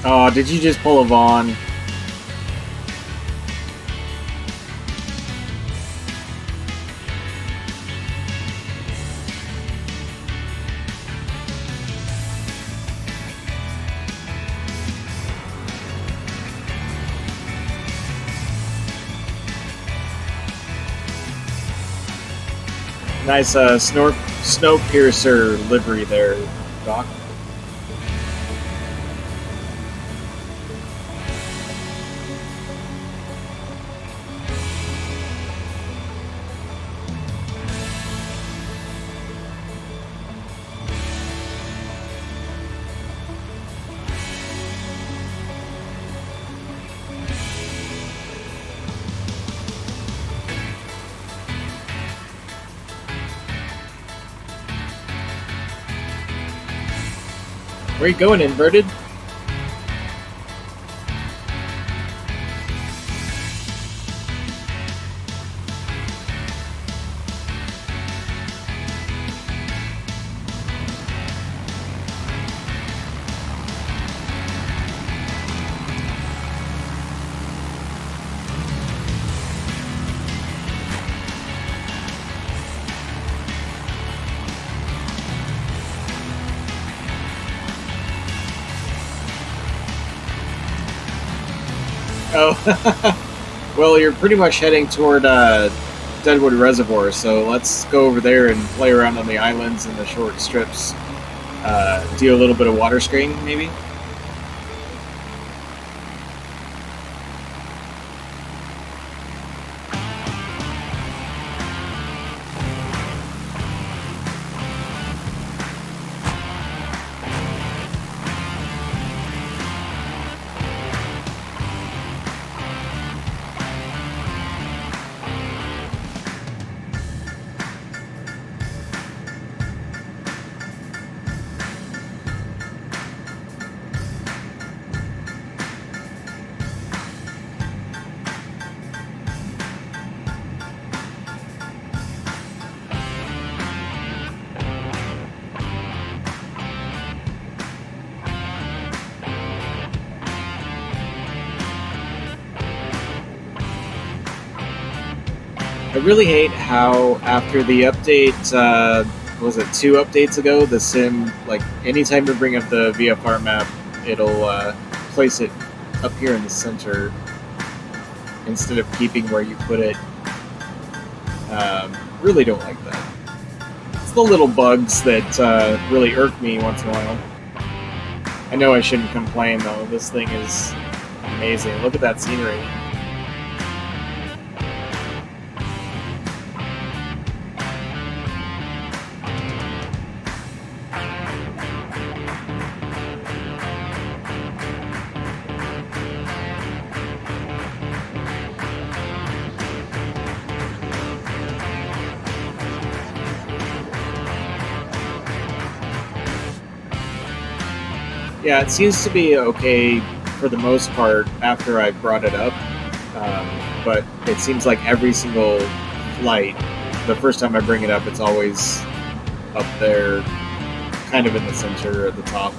Oh, did you just pull a Vaughn? Nice Snowpiercer livery there, Doc. Where you going, inverted? Oh, well, you're pretty much heading toward Deadwood Reservoir, so let's go over there and play around on the islands and the short strips. Do a little bit of water skiing, maybe? I really hate how after the update, was it 2 updates ago, the sim, like, anytime you bring up the VFR map, it'll place it up here in the center instead of keeping where you put it. Really don't like that. It's the little bugs that really irk me once in a while. I know I shouldn't complain, though. This thing is amazing. Look at that scenery. Yeah, it seems to be okay for the most part after I brought it up, but it seems like every single flight, the first time I bring it up, it's always up there, kind of in the center at the top.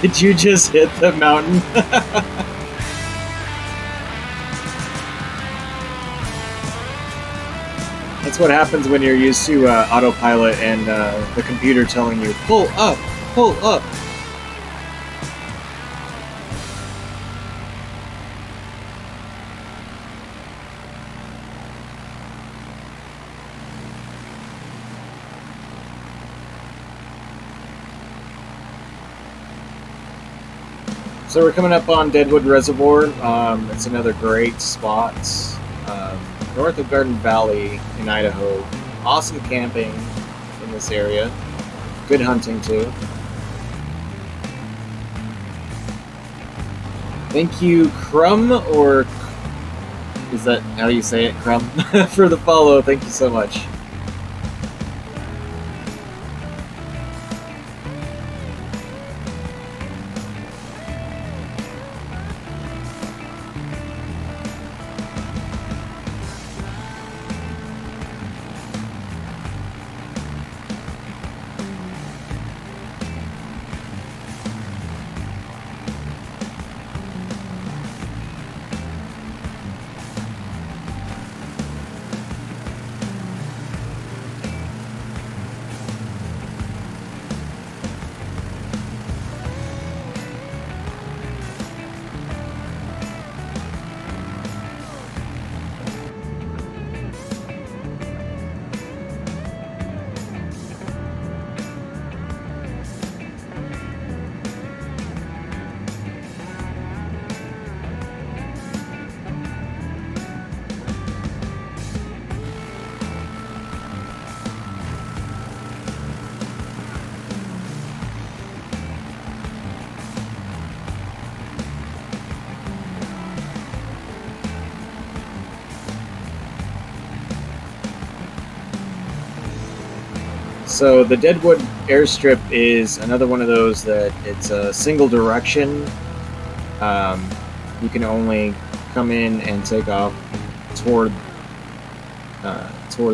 Did you just hit the mountain? That's what happens when you're used to autopilot and the computer telling you, pull up, pull up. So we're coming up on Deadwood Reservoir. It's another great spot. North of Garden Valley in Idaho. Awesome camping in this area. Good hunting too. Thank you, Crumb, or is that how you say it, Crumb, for the follow. Thank you so much. So the Deadwood airstrip is another one of those that it's a single direction. You can only come in and take off toward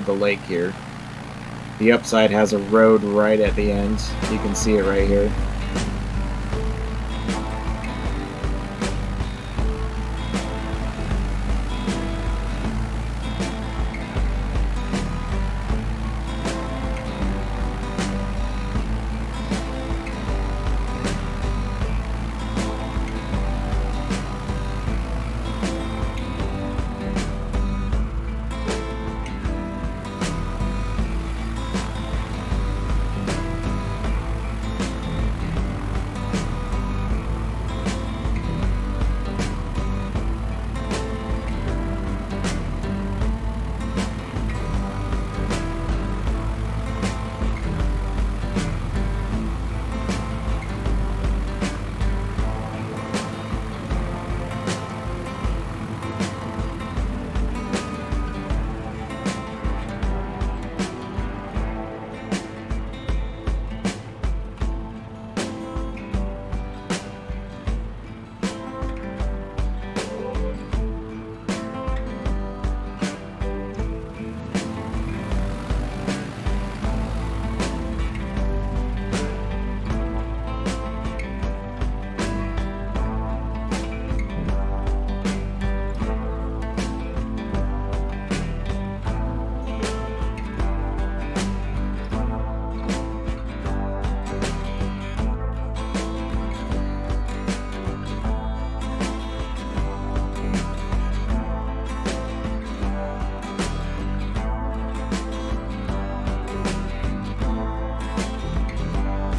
the lake here. The upside has a road right at the end. You can see it right here.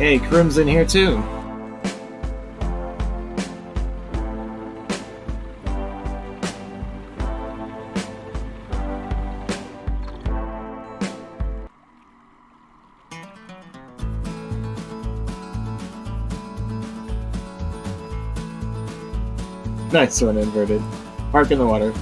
Hey, Kroom's in here too. Nice one, inverted. Park in the water.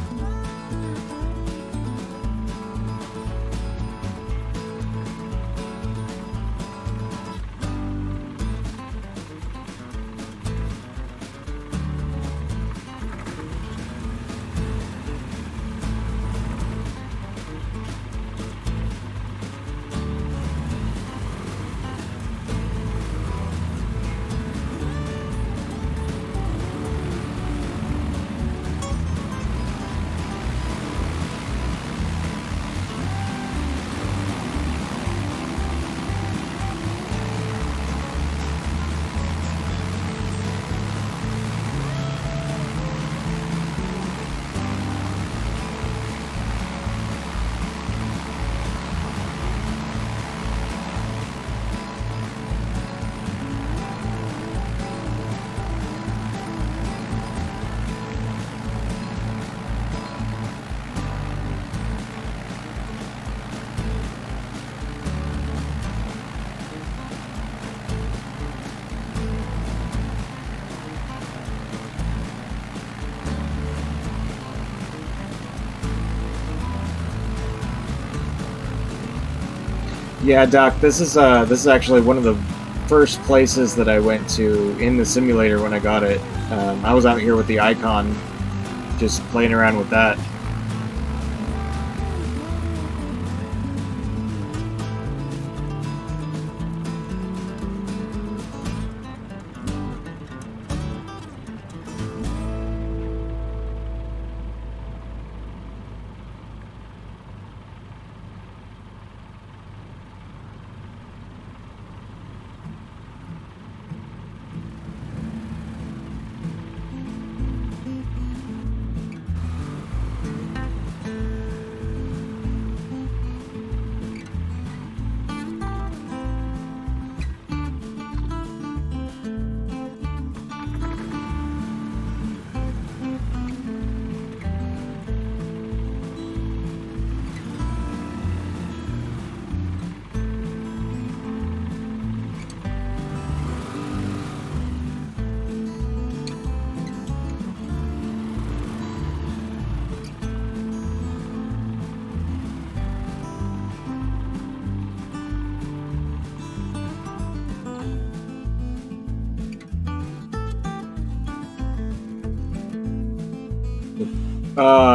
Yeah, Doc, this is actually one of the first places that I went to in the simulator when I got it. I was out here with the icon, just playing around with that.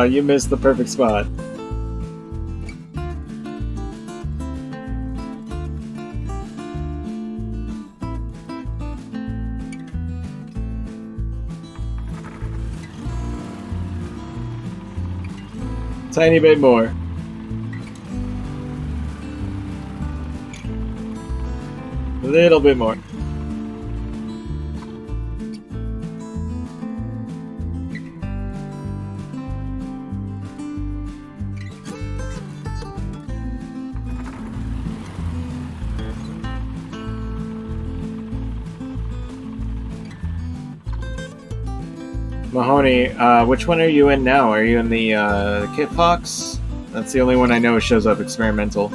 You missed the perfect spot. Tiny bit more. A little bit more. Mahoney, which one are you in now? Are you in the Kit Fox? That's the only one I know shows up experimental.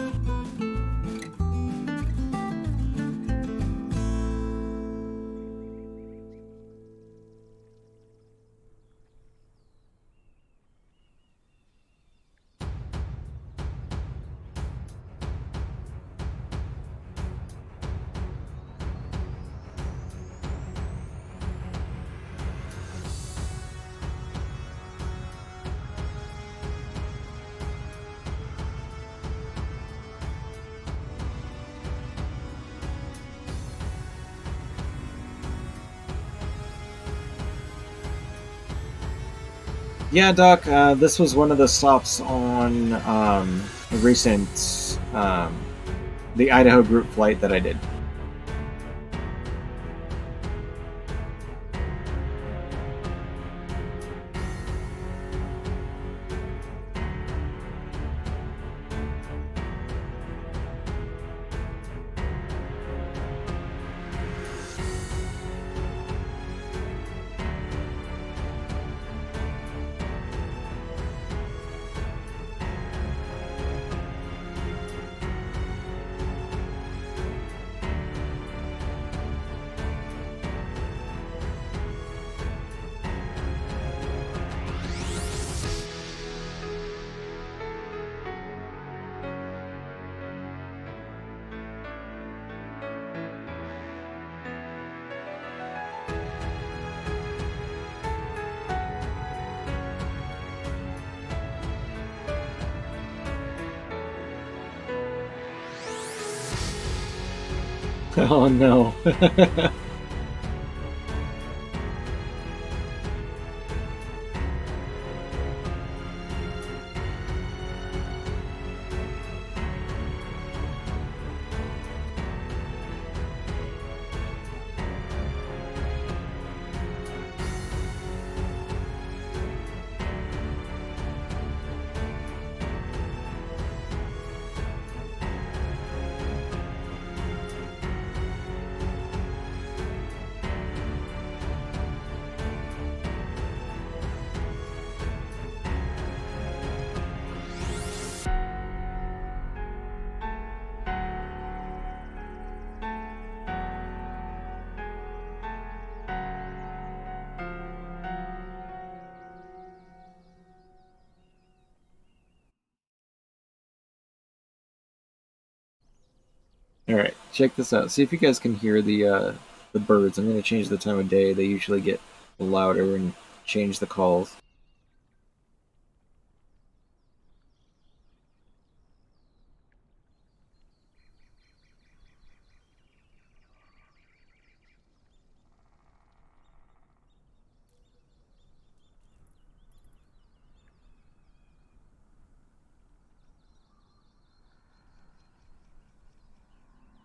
Yeah, Doc, this was one of the stops on a recent the Idaho group flight that I did. Oh no. All right, check this out. See if you guys can hear the birds. I'm gonna change the time of day. They usually get louder and change the calls.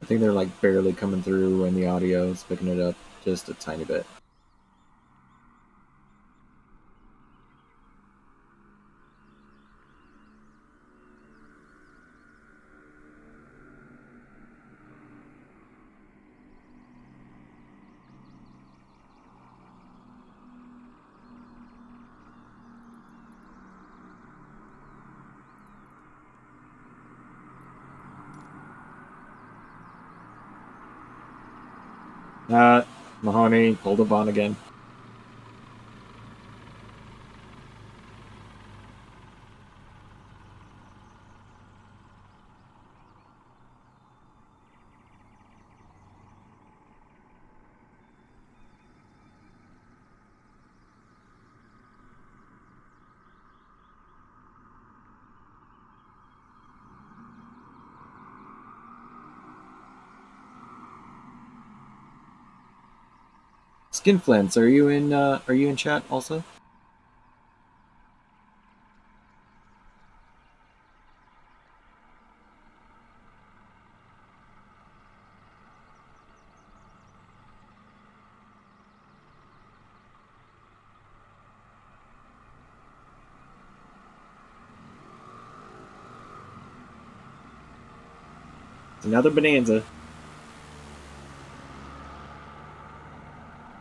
I think they're like barely coming through, and the audio is picking it up just a tiny bit. Mahoney, hold up on again. Skinflint, are you in chat also? It's another bonanza.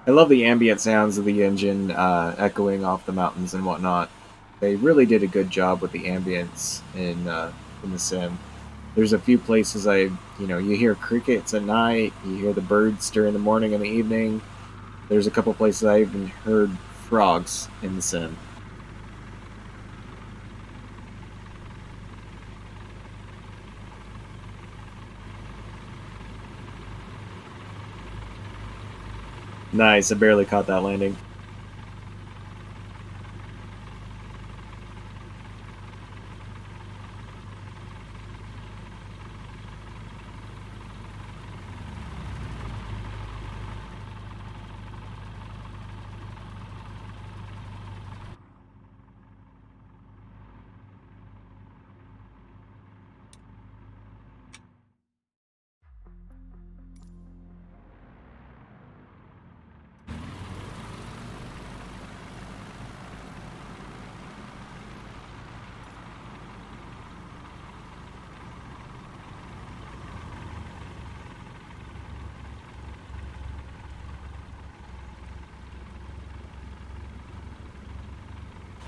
I love the ambient sounds of the engine echoing off the mountains and whatnot. They really did a good job with the ambience in the sim. There's a few places you hear crickets at night, you hear the birds during the morning and the evening. There's a couple places I even heard frogs in the sim. Nice, I barely caught that landing.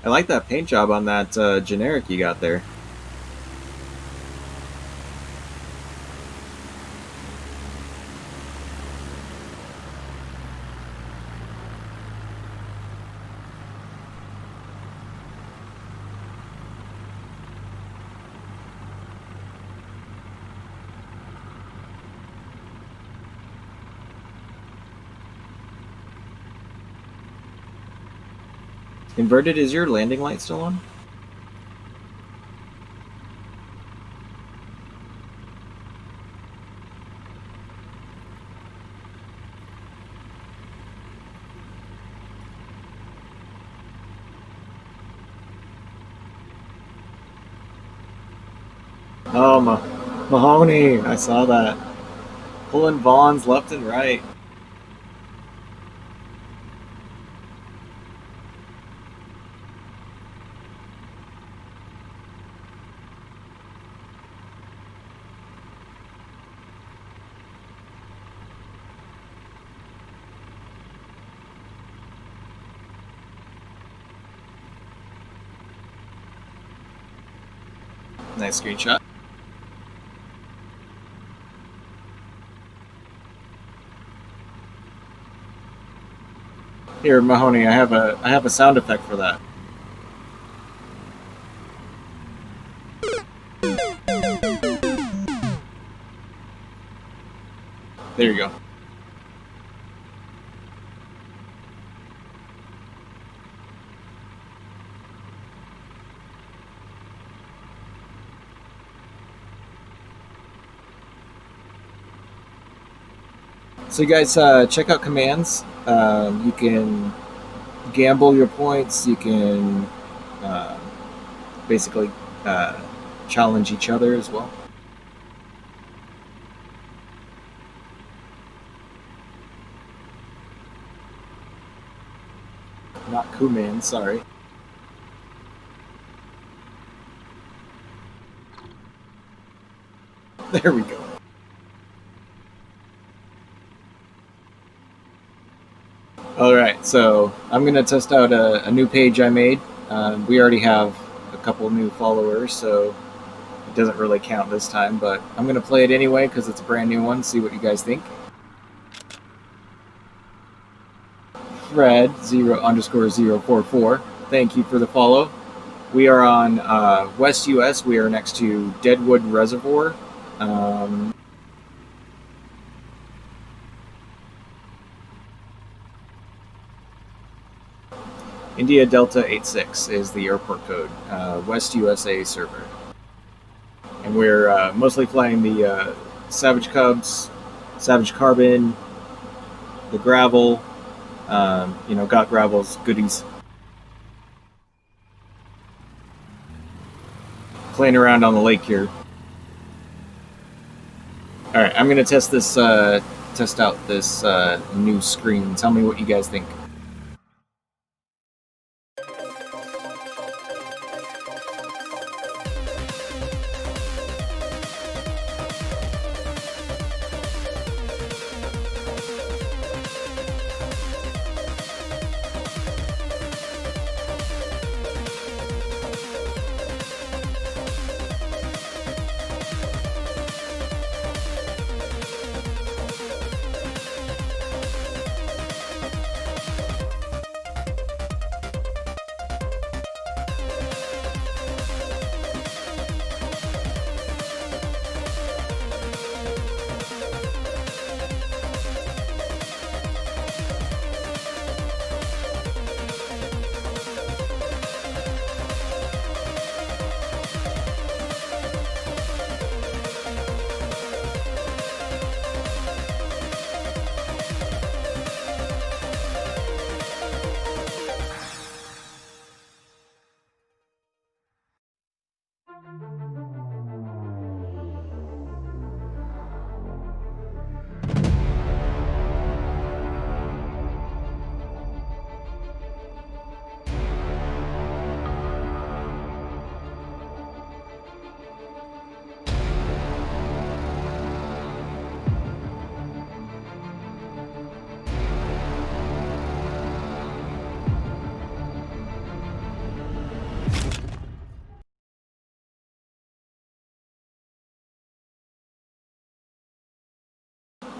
I like that paint job on that generic you got there. Inverted, is your landing light still on? Oh, Mahoney, I saw that. Pulling Vaughns left and right. Nice screenshot. Here, Mahoney, I have a sound effect for that. There you go. So you guys check out commands. You can gamble your points. You can uh, basically uh, challenge each other as well. Not Kuman, sorry. There we go. All right, so I'm gonna test out a new page I made. We already have a couple new followers, so it doesn't really count this time. But I'm gonna play it anyway because it's a brand new one. See what you guys think. Fred 0_044. Thank you for the follow. We are on West US. We are next to Deadwood Reservoir. Um, India Delta 86 is the airport code. West USA server. And we're mostly flying the Savage Cubs, Savage Carbon, the Gravel. Got Gravel's goodies. Playing around on the lake here. All right, I'm gonna test out this new screen. Tell me what you guys think.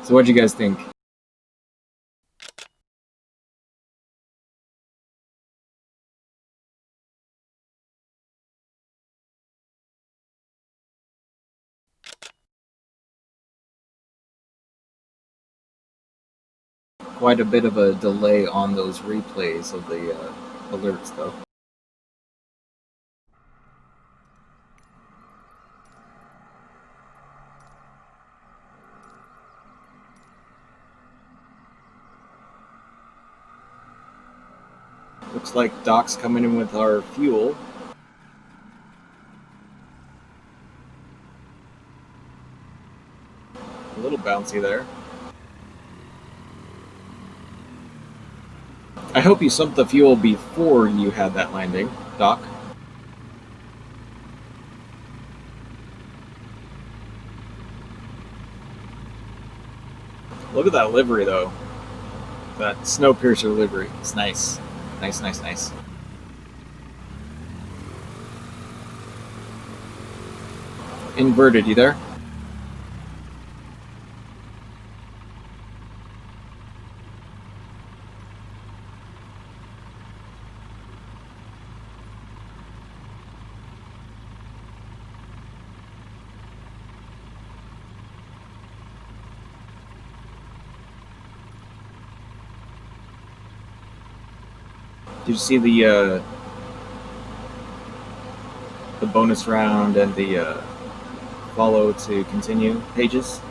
So, what do you guys think? Quite a bit of a delay on those replays of the alerts, though. Looks like Doc's coming in with our fuel. A little bouncy there. I hope you sumped the fuel before you had that landing, Doc. Look at that livery, though. That Snowpiercer livery. It's nice. Nice, nice, nice. Inverted, you there? Did you see the bonus round and the follow to continue pages?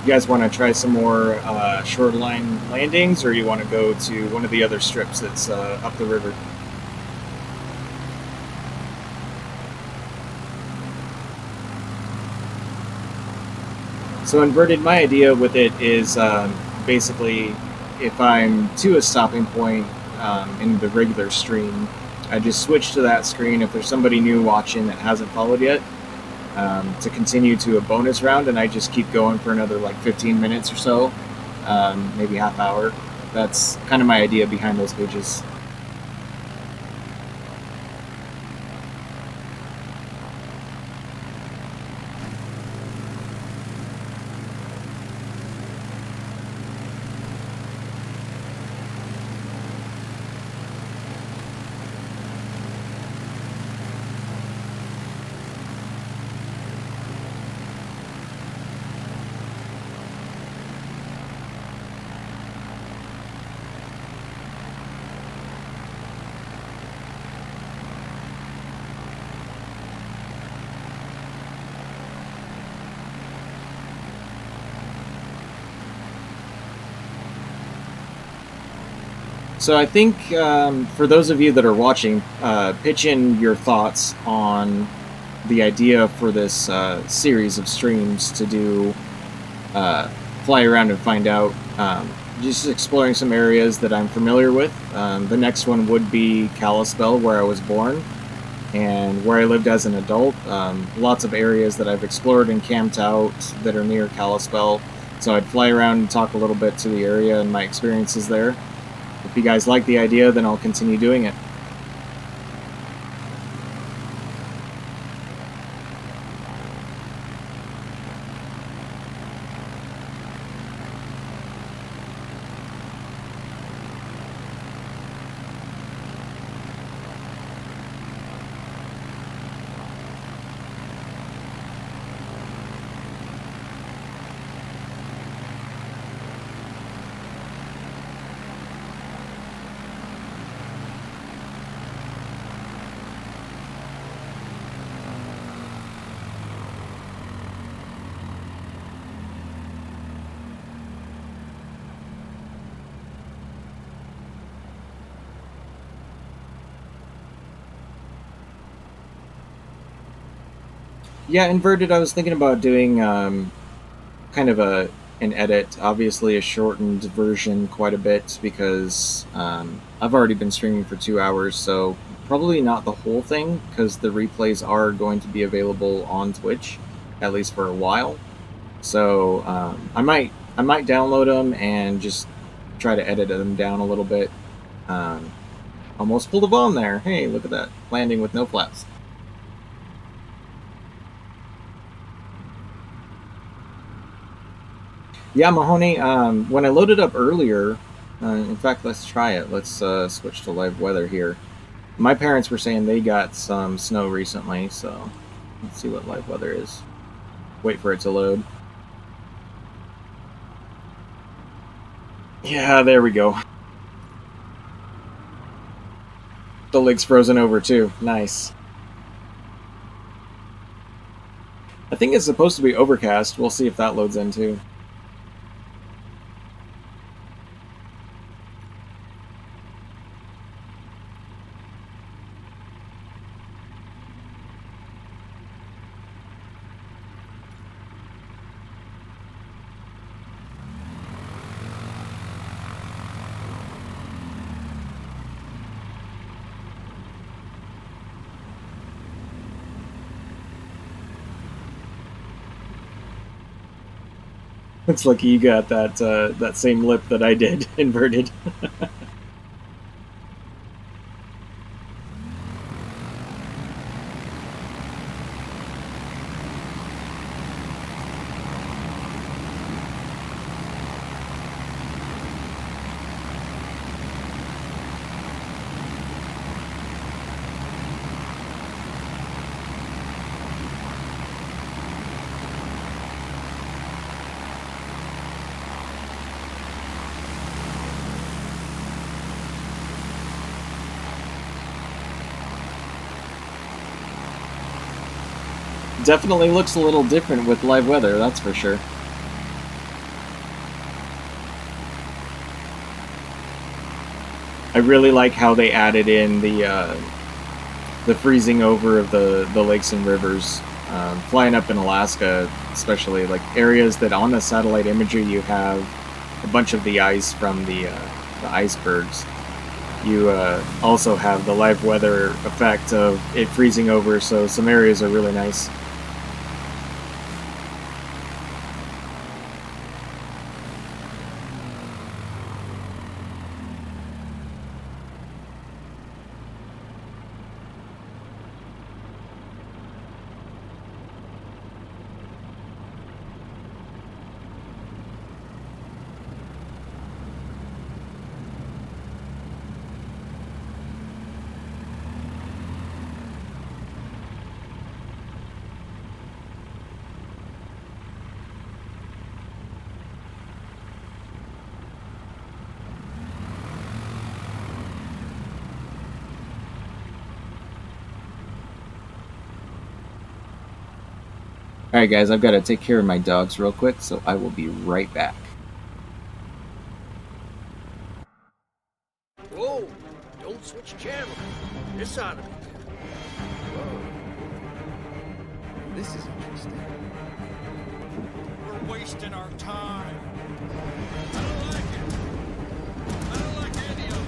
You guys want to try some more shoreline landings, or you want to go to one of the other strips that's up the river? So inverted, my idea with it is basically if I'm to a stopping point in the regular stream, I just switch to that screen. If there's somebody new watching that hasn't followed yet, to continue to a bonus round, and I just keep going for another like 15 minutes or so, maybe half hour. That's kind of my idea behind those pages. So I think for those of you that are watching, pitch in your thoughts on the idea for this series of streams to do fly around and find out. Just exploring some areas that I'm familiar with. The next one would be Kalispell, where I was born, and where I lived as an adult. Lots of areas that I've explored and camped out that are near Kalispell. So I'd fly around and talk a little bit to the area and my experiences there. If you guys like the idea, then I'll continue doing it. Yeah, inverted. I was thinking about doing kind of an edit, obviously a shortened version quite a bit because I've already been streaming for 2 hours, so probably not the whole thing because the replays are going to be available on Twitch at least for a while. So I might download them and just try to edit them down a little bit. Um, Almost pulled a bomb there. Hey, look at that. Landing with no flaps. Yeah, Mahoney, when I loaded up earlier, in fact, let's try it. Let's switch to live weather here. My parents were saying they got some snow recently, so let's see what live weather is. Wait for it to load. Yeah, there we go. The lake's frozen over too. Nice. I think it's supposed to be overcast. We'll see if that loads in too. Looks like you got that same lip that I did inverted. Definitely looks a little different with live weather, that's for sure. I really like how they added in the freezing over of the lakes and rivers. Flying up in Alaska, especially like areas that on the satellite imagery you have a bunch of the ice from the icebergs. You also have the live weather effect of it freezing over, so some areas are really nice. Alright, guys, I've got to take care of my dogs real quick, so I will be right back. Whoa! Don't switch channel. This ought to be good. Whoa. This is interesting. We're wasting our time. I don't like it. I don't like any of it.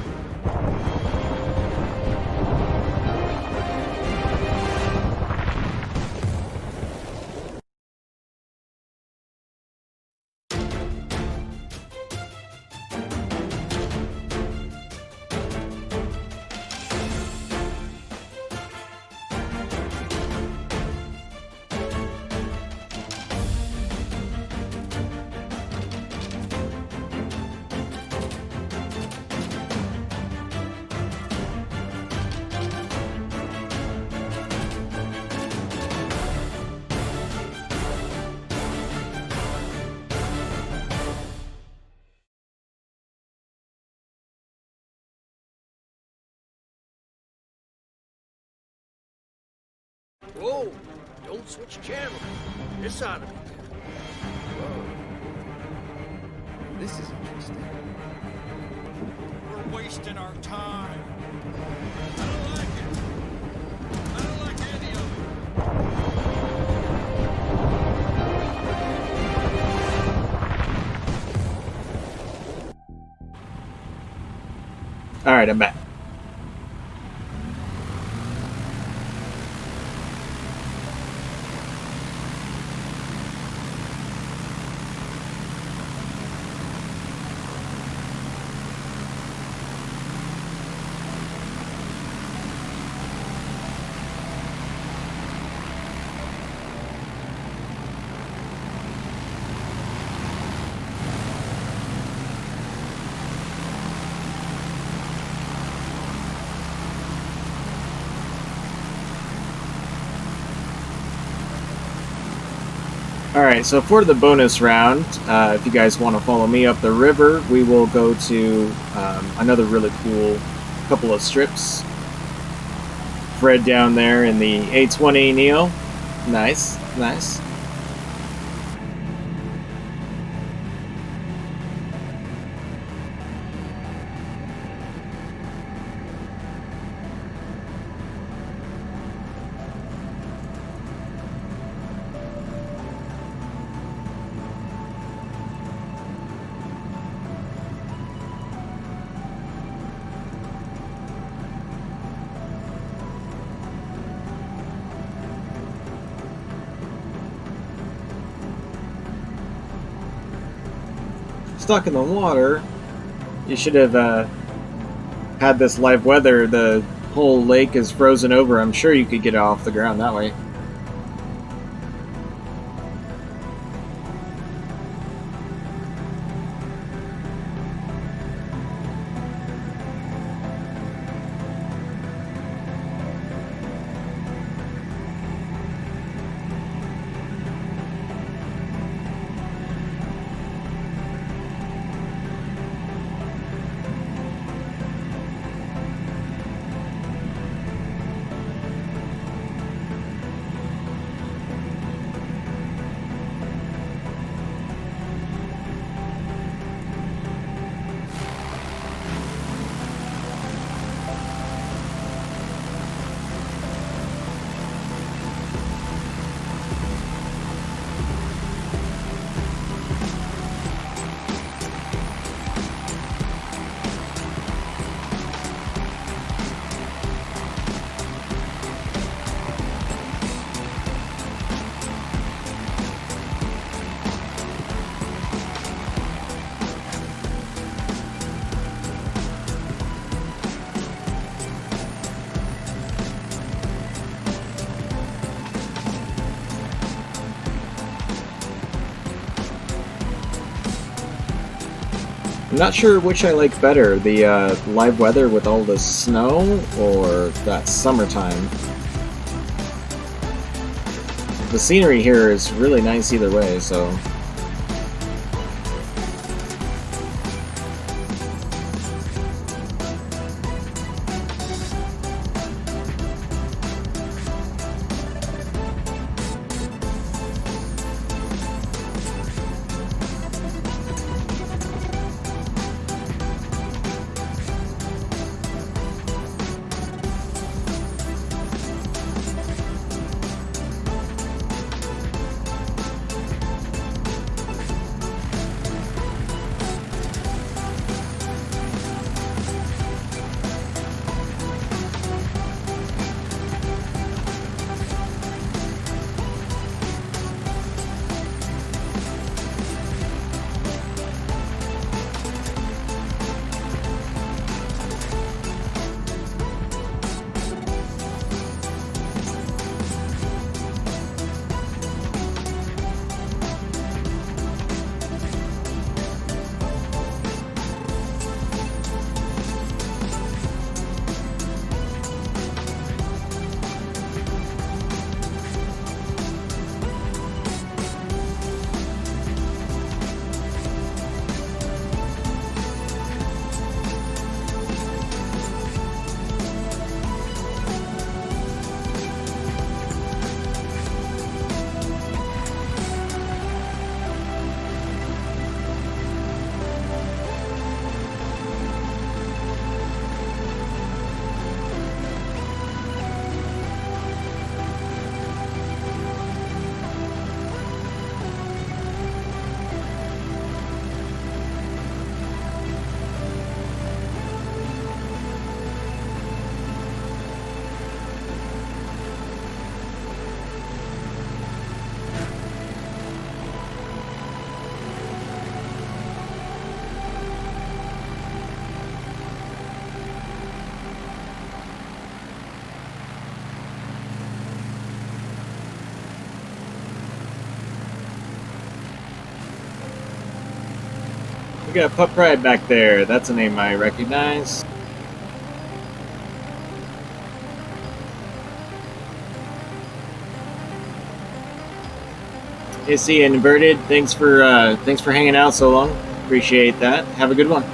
Whoa! Don't switch channel. This ought to be good. Whoa. This is interesting. We're wasting our time. I don't like it. I don't like any of it. Alright, I'm back. All right, so for the bonus round, if you guys want to follow me up the river, we will go to another really cool couple of strips. Fred down there in the A20 Neo. Nice, nice. Stuck in the water. You should have had this live weather. The whole lake is frozen over. I'm sure you could get off the ground that way. I'm not sure which I like better, the live weather with all the snow or that summertime. The scenery here is really nice either way, so... We got Pup Pride back there. That's a name I recognize. Hey, see, inverted. Thanks for hanging out so long. Appreciate that. Have a good one.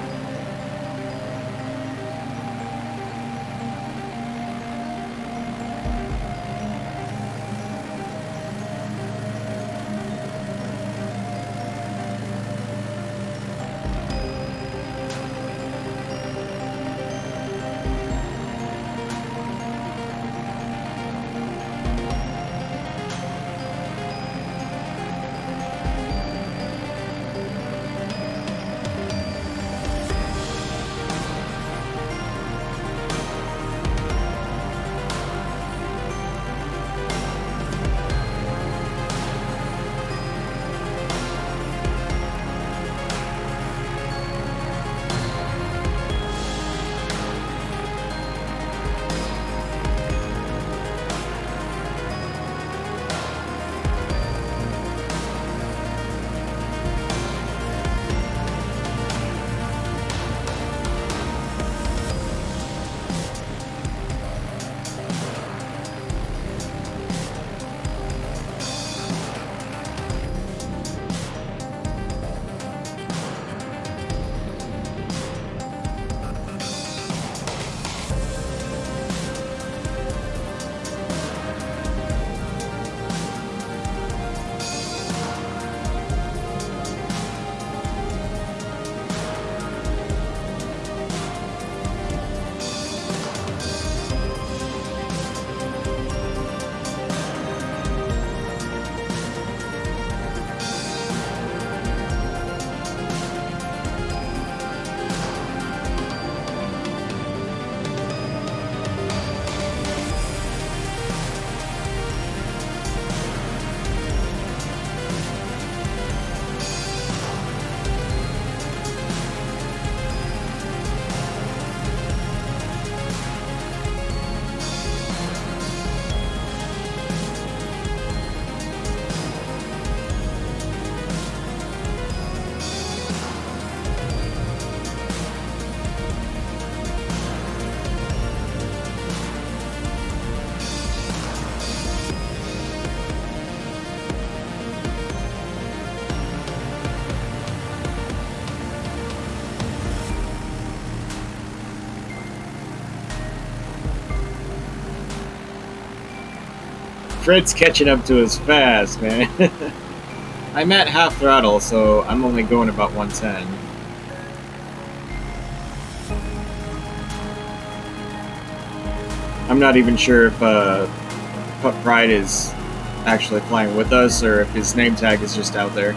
Fred's catching up to us fast, man. I'm at half throttle, so I'm only going about 110. I'm not even sure if Pup Pride is actually flying with us or if his name tag is just out there.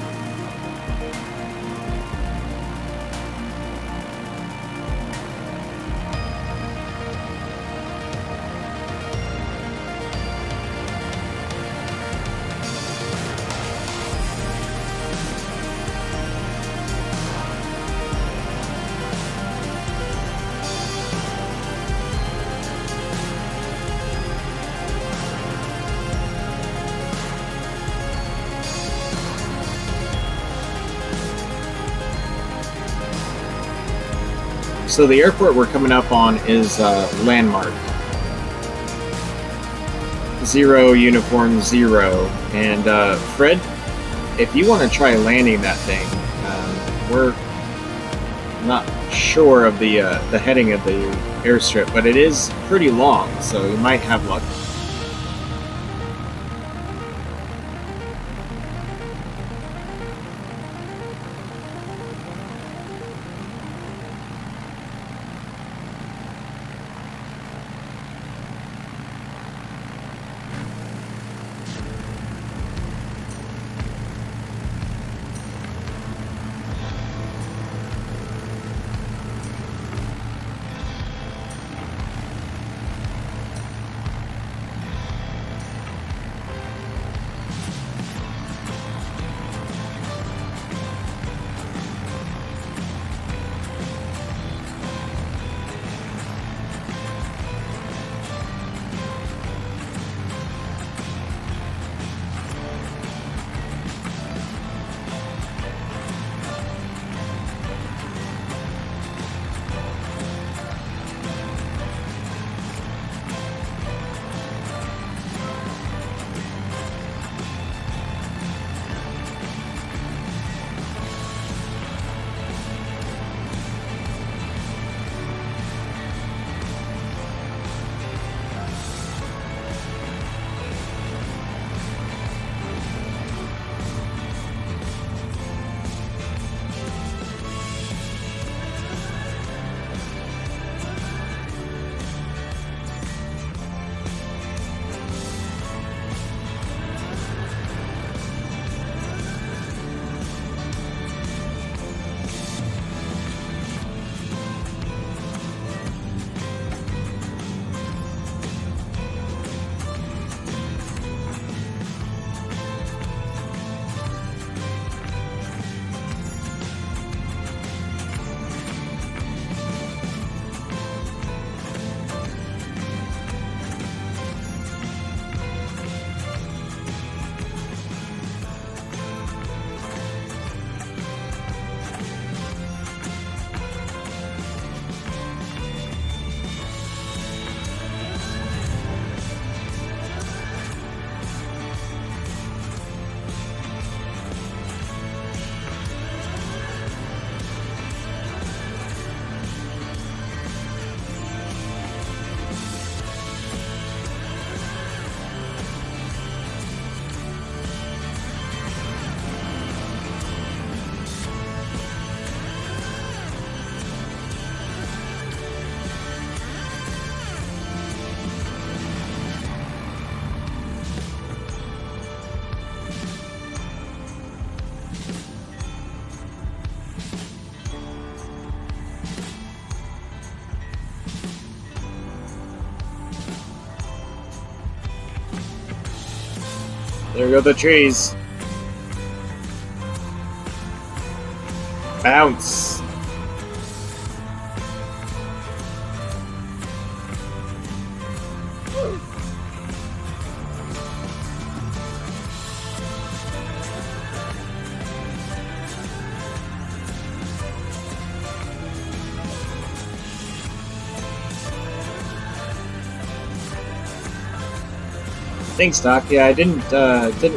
So the airport we're coming up on is Landmark. 0 Uniform 0. And Fred, if you want to try landing that thing, we're not sure of the heading of the airstrip, but it is pretty long, so you might have luck. There go the trees. Bounce. Thanks, Doc. Yeah, I didn't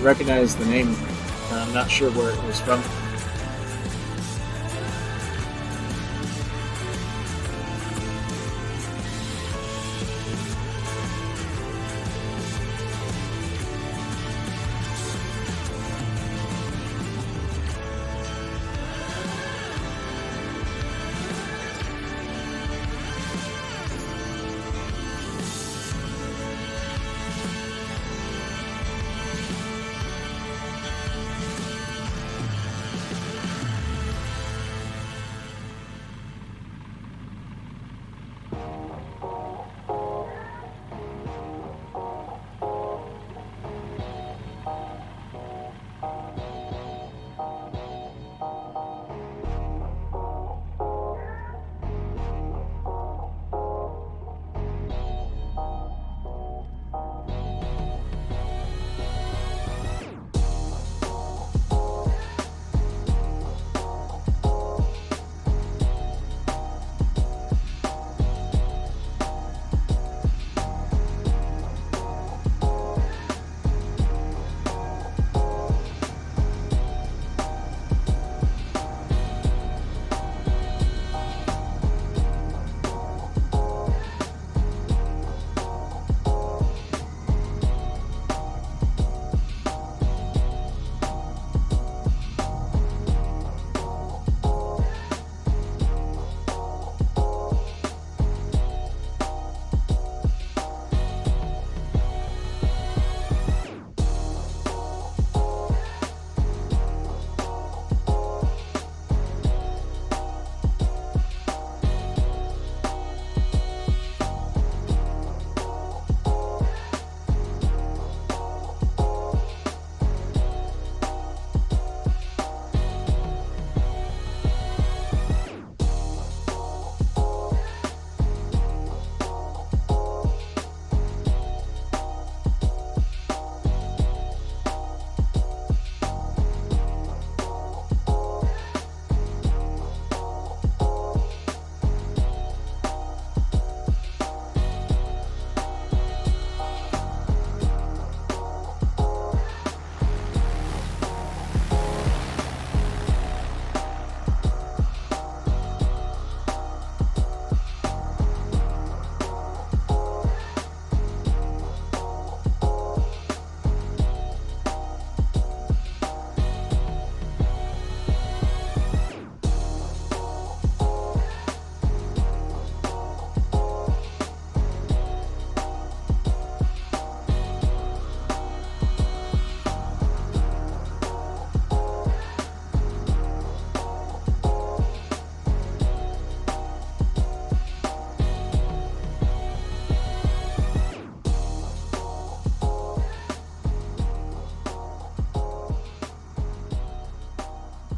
recognize the name. I'm not sure where it was from.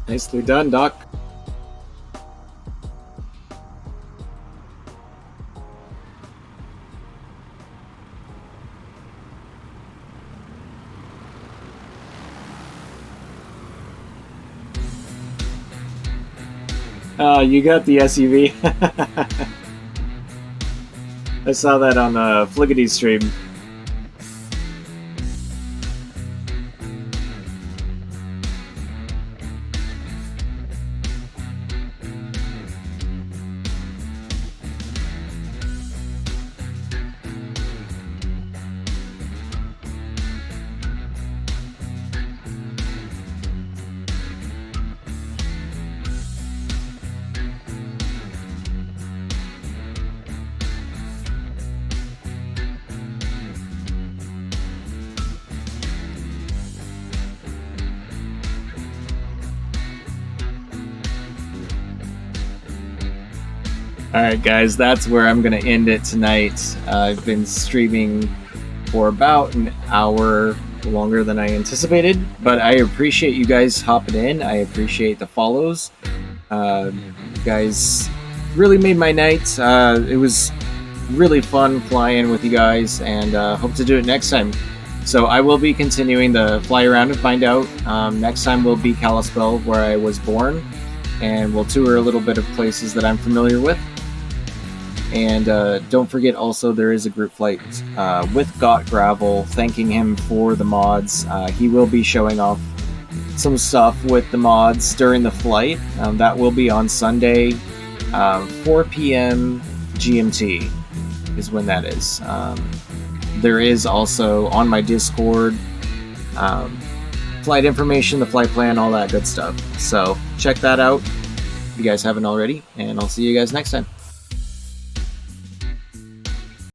Nicely done, Doc. You got the SUV. I saw that on Fliggity's stream. Alright guys, that's where I'm going to end it tonight. I've been streaming for about an hour longer than I anticipated, but I appreciate you guys hopping in. I appreciate the follows. You guys really made my night. It was really fun flying with you guys, and hope to do it next time. So I will be continuing the fly around and find out. Next time will be Kalispell, where I was born, and we'll tour a little bit of places that I'm familiar with. And don't forget, also, there is a group flight with Got Gravel, thanking him for the mods. He will be showing off some stuff with the mods during the flight. That will be on Sunday, 4 p.m. GMT is when that is. There is also on my Discord flight information, the flight plan, all that good stuff. So check that out if you guys haven't already, and I'll see you guys next time.